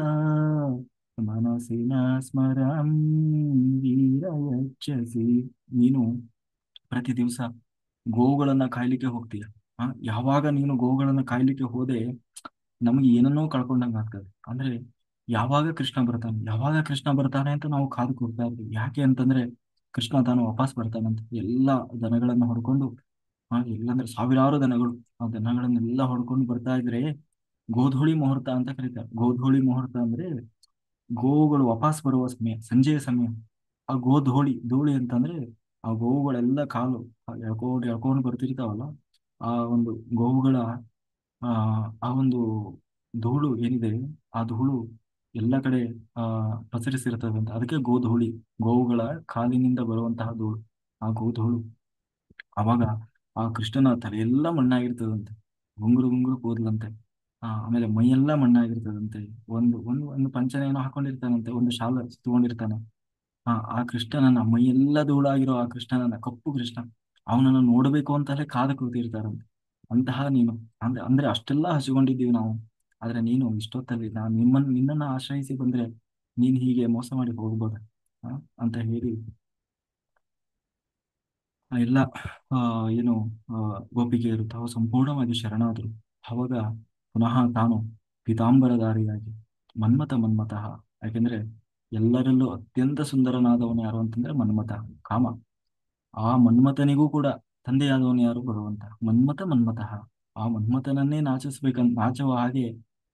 [SPEAKER 1] ಮನಸ್ಸಿನ ಸ್ಮರಂ ವೀರಯಚ್ಚಸಿ. ನೀನು ಪ್ರತಿ ದಿವಸ ಗೋವುಗಳನ್ನ ಕಾಯ್ಲಿಕ್ಕೆ ಹೋಗ್ತೀಯ. ಯಾವಾಗ ನೀನು ಗೋವುಗಳನ್ನ ಕಾಯ್ಲಿಕ್ಕೆ ಹೋದೆ ನಮಗೆ ಏನನ್ನೋ ಕಳ್ಕೊಂಡಂಗೆ ಆಗ್ತದೆ. ಅಂದ್ರೆ ಯಾವಾಗ ಕೃಷ್ಣ ಬರ್ತಾನೆ ಅಂತ ನಾವು ಕಾದು ಕೂರ್ತಾ ಇರ್ತೀವಿ. ಯಾಕೆ ಅಂತಂದ್ರೆ ಕೃಷ್ಣ ತಾನು ವಾಪಸ್ ಬರ್ತಾನಂತ. ಎಲ್ಲ ದನಗಳನ್ನ ಹೊಡ್ಕೊಂಡು, ಇಲ್ಲಾಂದ್ರೆ ಸಾವಿರಾರು ದನಗಳು, ಆ ದನಗಳನ್ನೆಲ್ಲ ಹೊಡ್ಕೊಂಡು ಬರ್ತಾ ಇದ್ರೆ ಗೋಧೂಳಿ ಮುಹೂರ್ತ ಅಂತ ಕರೀತಾರೆ. ಗೋಧೂಳಿ ಮುಹೂರ್ತ ಅಂದ್ರೆ ಗೋವುಗಳು ವಾಪಸ್ ಬರುವ ಸಮಯ, ಸಂಜೆಯ ಸಮಯ. ಆ ಧೂಳಿ ಅಂತಂದ್ರೆ ಆ ಗೋವುಗಳೆಲ್ಲ ಕಾಲು ಎಳ್ಕೊಂಡು ಎಳ್ಕೊಂಡು ಬರ್ತಿರ್ತಾವಲ್ಲ, ಆ ಒಂದು ಗೋವುಗಳ ಆ ಆ ಒಂದು ಧೂಳು ಏನಿದೆ, ಆ ಧೂಳು ಎಲ್ಲ ಕಡೆ ಆ ಪಸರಿಸಿರ್ತದೆ ಅಂತ. ಅದಕ್ಕೆ ಗೋಧೂಳಿ, ಗೋವುಗಳ ಕಾಲಿನಿಂದ ಬರುವಂತಹ ಧೂಳು, ಆ ಗೋಧೂಳು. ಅವಾಗ ಆ ಕೃಷ್ಣನ ತಲೆಯೆಲ್ಲ ಮಣ್ಣಾಗಿರ್ತದಂತೆ, ಗುಂಗುರು ಗುಂಗುರು ಕೂದಲಂತೆ. ಆಮೇಲೆ ಮೈಯೆಲ್ಲ ಮಣ್ಣಾಗಿರ್ತದಂತೆ. ಒಂದು ಪಂಚನೇನೋ ಹಾಕೊಂಡಿರ್ತಾನಂತೆ, ಒಂದು ಶಾಲ ಸುತ್ತಕೊಂಡಿರ್ತಾನೆ. ಆ ಕೃಷ್ಣನನ್ನ, ಮೈಯೆಲ್ಲ ಧೂಳಾಗಿರೋ ಆ ಕೃಷ್ಣನನ್ನ, ಕಪ್ಪು ಕೃಷ್ಣ, ಅವನನ್ನು ನೋಡಬೇಕು ಅಂತಲೇ ಕಾದು ಕೂತಿರ್ತಾರಂತೆ. ಅಂತಹ ನೀನು ಅಂದ್ರೆ ಅಷ್ಟೆಲ್ಲ ಹಸಿಕೊಂಡಿದ್ದೀವಿ ನಾವು. ಆದ್ರೆ ನೀನು ಇಷ್ಟೊತ್ತಲ್ಲಿ ನಾನು ನಿನ್ನನ್ನ ಆಶ್ರಯಿಸಿ ಬಂದ್ರೆ ನೀನ್ ಹೀಗೆ ಮೋಸ ಮಾಡಿ ಹೋಗ್ಬೋದ ಅಂತ ಹೇಳಿ ಎಲ್ಲ ಆ ಏನು ಗೋಪಿಕೆಯರು ತಾವು ಸಂಪೂರ್ಣವಾಗಿ ಶರಣಾದರು. ಅವಾಗ ಪುನಃ ತಾನು ಪೀತಾಂಬರಧಾರಿಯಾಗಿ ಮನ್ಮತಃ. ಯಾಕೆಂದ್ರೆ ಎಲ್ಲರಲ್ಲೂ ಅತ್ಯಂತ ಸುಂದರನಾದವನು ಯಾರು ಅಂತಂದ್ರೆ ಮನ್ಮಥ, ಕಾಮ. ಆ ಮನ್ಮಥನಿಗೂ ಕೂಡ ತಂದೆಯಾದವನು ಯಾರು? ಭಗವಂತ. ಮನ್ಮತಃ. ಆ ಮನ್ಮಥನನ್ನೇ ನಾಚುವ ಹಾಗೆ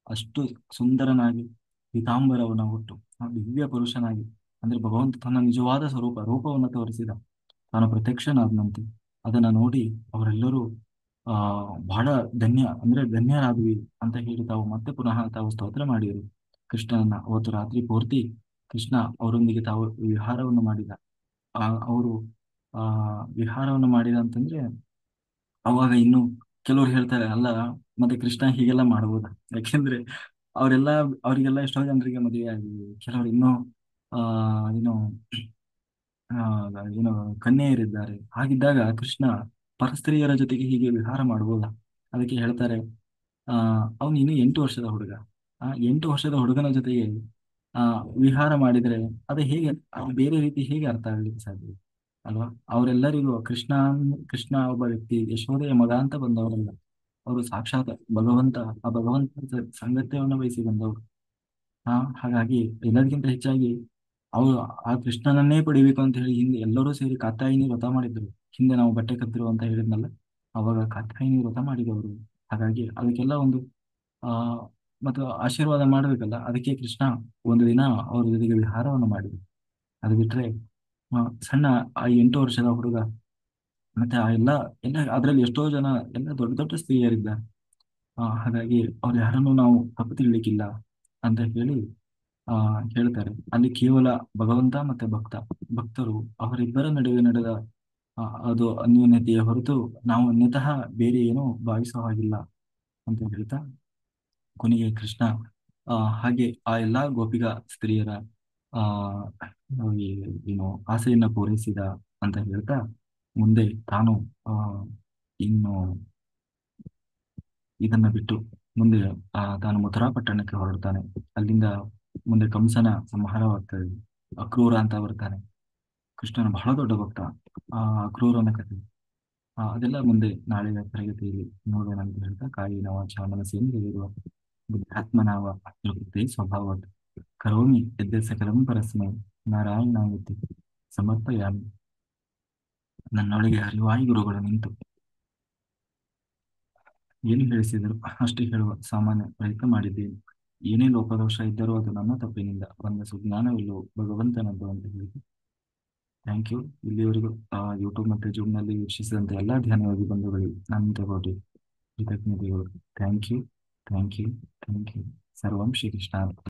[SPEAKER 1] ಅಷ್ಟು ಸುಂದರನಾಗಿ ಪೀತಾಂಬರವನ್ನ ಹುಟ್ಟು ಆ ದಿವ್ಯ ಪುರುಷನಾಗಿ, ಅಂದ್ರೆ ಭಗವಂತ ತನ್ನ ನಿಜವಾದ ರೂಪವನ್ನು ತೋರಿಸಿದ, ತಾನು ಪ್ರತ್ಯಕ್ಷನಾದನಂತೆ. ಅದನ್ನ ನೋಡಿ ಅವರೆಲ್ಲರೂ ಆ ಬಹಳ ಧನ್ಯರಾದ್ವಿ ಅಂತ ಹೇಳಿ ಮತ್ತೆ ಪುನಃ ತಾವು ಸ್ತೋತ್ರ ಮಾಡಿದರು ಕೃಷ್ಣನನ್ನ. ಅವತ್ತು ರಾತ್ರಿ ಪೂರ್ತಿ ಕೃಷ್ಣ ಅವರೊಂದಿಗೆ ತಾವು ವಿಹಾರವನ್ನು ಮಾಡಿದ. ಅವರು ವಿಹಾರವನ್ನು ಮಾಡಿದ ಅಂತಂದ್ರೆ ಅವಾಗ ಇನ್ನು ಕೆಲವರು ಹೇಳ್ತಾರೆ, ಅಲ್ಲ ಮತ್ತೆ ಕೃಷ್ಣ ಹೀಗೆಲ್ಲ ಮಾಡ್ಬೋದ? ಯಾಕೆಂದ್ರೆ ಅವರಿಗೆಲ್ಲ ಎಷ್ಟೋ ಜನರಿಗೆ ಮದುವೆ ಆಗಿದೆ, ಕೆಲವರು ಇನ್ನೂ ಆ ಏನು ಆ ಏನು ಕನ್ಯೆಯರಿದ್ದಾರೆ. ಹಾಗಿದ್ದಾಗ ಕೃಷ್ಣ ಪರಸ್ತ್ರೀಯರ ಜೊತೆಗೆ ಹೀಗೆ ವಿಹಾರ ಮಾಡ್ಬೋದ? ಅದಕ್ಕೆ ಹೇಳ್ತಾರೆ, ಅವನು ಇನ್ನು 8 ವರ್ಷದ ಹುಡುಗ. 8 ವರ್ಷದ ಹುಡುಗನ ಜೊತೆಗೆ ವಿಹಾರ ಮಾಡಿದ್ರೆ ಅದು ಬೇರೆ ರೀತಿ ಹೇಗೆ ಅರ್ಥ ಆಗ್ಲಿಕ್ಕೆ ಸಾಧ್ಯ? ಅಲ್ವಾ? ಅವರೆಲ್ಲರಿಗೂ ಕೃಷ್ಣ ಒಬ್ಬ ವ್ಯಕ್ತಿ ಯಶೋದೆಯ ಮಗ ಅಂತ ಬಂದವರಲ್ಲ. ಅವರು ಸಾಕ್ಷಾತ್ ಭಗವಂತ, ಆ ಭಗವಂತ ಸಂಗತ್ಯವನ್ನು ವಹಿಸಿ ಬಂದವರು. ಹಾಗಾಗಿ ಎಲ್ಲದಕ್ಕಿಂತ ಹೆಚ್ಚಾಗಿ ಅವರು ಆ ಕೃಷ್ಣನನ್ನೇ ಪಡಿಬೇಕು ಅಂತ ಹೇಳಿ ಹಿಂದೆ ಎಲ್ಲರೂ ಸೇರಿ ಕಾತ್ಯಾಯಿನಿ ವ್ರತ ಮಾಡಿದ್ರು. ಹಿಂದೆ ನಾವು ಬಟ್ಟೆ ಕಟ್ಟಿರು ಅಂತ ಹೇಳಿದ್ನಲ್ಲ, ಅವಾಗ ಕಾತ್ಯಾಯಿನಿ ವ್ರತ ಮಾಡಿದವರು. ಹಾಗಾಗಿ ಅದಕ್ಕೆಲ್ಲ ಒಂದು ಆ ಮತ್ತು ಆಶೀರ್ವಾದ ಮಾಡಬೇಕಲ್ಲ, ಅದಕ್ಕೆ ಕೃಷ್ಣ ಒಂದು ದಿನ ಅವ್ರ ಜೊತೆಗೆ ವಿಹಾರವನ್ನು ಮಾಡಿದ್ರು. ಅದು ಬಿಟ್ರೆ ಸಣ್ಣ ಆ 8 ವರ್ಷದ ಹುಡುಗ ಮತ್ತೆ ಆ ಎಲ್ಲ ಎಲ್ಲ ಅದರಲ್ಲಿ ಎಷ್ಟೋ ಜನ ಎಲ್ಲ ದೊಡ್ಡ ದೊಡ್ಡ ಸ್ತ್ರೀಯರಿದ್ದಾರೆ. ಹಾಗಾಗಿ ಅವ್ರು ಯಾರನ್ನು ನಾವು ತಪ್ಪು ತಿಳ್ಲಿಕ್ಕಿಲ್ಲ ಅಂತ ಹೇಳಿ ಆ ಹೇಳ್ತಾರೆ. ಅಲ್ಲಿ ಕೇವಲ ಭಗವಂತ ಮತ್ತೆ ಭಕ್ತರು ಅವರಿಬ್ಬರ ನಡುವೆ ನಡೆದ ಅದು ಅನ್ಯೋನ್ಯತೆಯ ಹೊರತು ನಾವು ಅನ್ಯತಃ ಬೇರೆ ಏನೋ ಭಾವಿಸೋ ಹಾಗಿಲ್ಲ ಅಂತ ಹೇಳ್ತಾ ಕೊನೆಗೆ ಕೃಷ್ಣ ಹಾಗೆ ಆ ಎಲ್ಲಾ ಗೋಪಿಗ ಸ್ತ್ರೀಯರ ಆ ಏನು ಆಸೆಯನ್ನ ಪೂರೈಸಿದ ಅಂತ ಹೇಳ್ತಾ ಮುಂದೆ ತಾನು ಆ ಇನ್ನು ಇದನ್ನ ಬಿಟ್ಟು ಮುಂದೆ ತಾನು ಮಥುರಾ ಪಟ್ಟಣಕ್ಕೆ ಹೊರಡ್ತಾನೆ. ಅಲ್ಲಿಂದ ಮುಂದೆ ಕಂಸನ ಸಂಹಾರವಾಗ್ತದೆ. ಅಕ್ರೂರ ಅಂತ ಬರ್ತಾನೆ. ಕೃಷ್ಣನ ಬಹಳ ದೊಡ್ಡ ಭಕ್ತ. ಅಕ್ರೂರನ ಕಥೆ ಅದೆಲ್ಲ ಮುಂದೆ ನಾಳೆಯ ತರಗತಿಯಲ್ಲಿ ನೋಡೋಣ ಅಂತ ಹೇಳ್ತಾ ಕಾಯಿನ ವಾಚ ಮನಸ್ಸೇಂದ್ರಿಯವಿರುವ ಬುದ್ಧಾತ್ಮನಾವ ಪ್ರಕೃತಿ ಸ್ವಭಾವ ಕರೋಮಿ ಯದ್ಯ ಸಕಲಂ ಪರಸ್ಮೈ ನಾರಾಯಣಾಯತಿ ಸಮರ್ಪಯಾಮಿ. ನನ್ನೊಳಗೆ ಹರಿವಾಯಿ ಗುರುಗಳು ನಿಂತು ಏನು ಹೇಳಿಸಿದರು ಅಷ್ಟೇ ಹೇಳುವ ಸಾಮಾನ್ಯ ಪ್ರಯತ್ನ ಮಾಡಿದ್ದೇನೆ. ಏನೇ ಲೋಪದೋಷ ಇದ್ದರೂ ಅದು ನನ್ನ ತಪ್ಪಿನಿಂದ ಬಂದ ಸುಜ್ಞಾನವಿಲ್ಲವೋ ಭಗವಂತನದ್ದು ಅಂತ ಹೇಳಿದೆ. Thank you. ಇಲ್ಲಿವರೆಗೂ ಯೂಟ್ಯೂಬ್ ಮತ್ತು ಜೂಮ್ನಲ್ಲಿ ವೀಕ್ಷಿಸಿದಂತೆ ಎಲ್ಲ ಧ್ಯಾನವಾಗಿ ಬಂಧುಗಳಿಗೆ ನಾನು ತಗೋಟಿ ಕೃತಜ್ಞತೆಗಳು. Thank you, thank you, thank you. ಸರ್ವಂ ಶ್ರೀಕೃಷ್ಣ.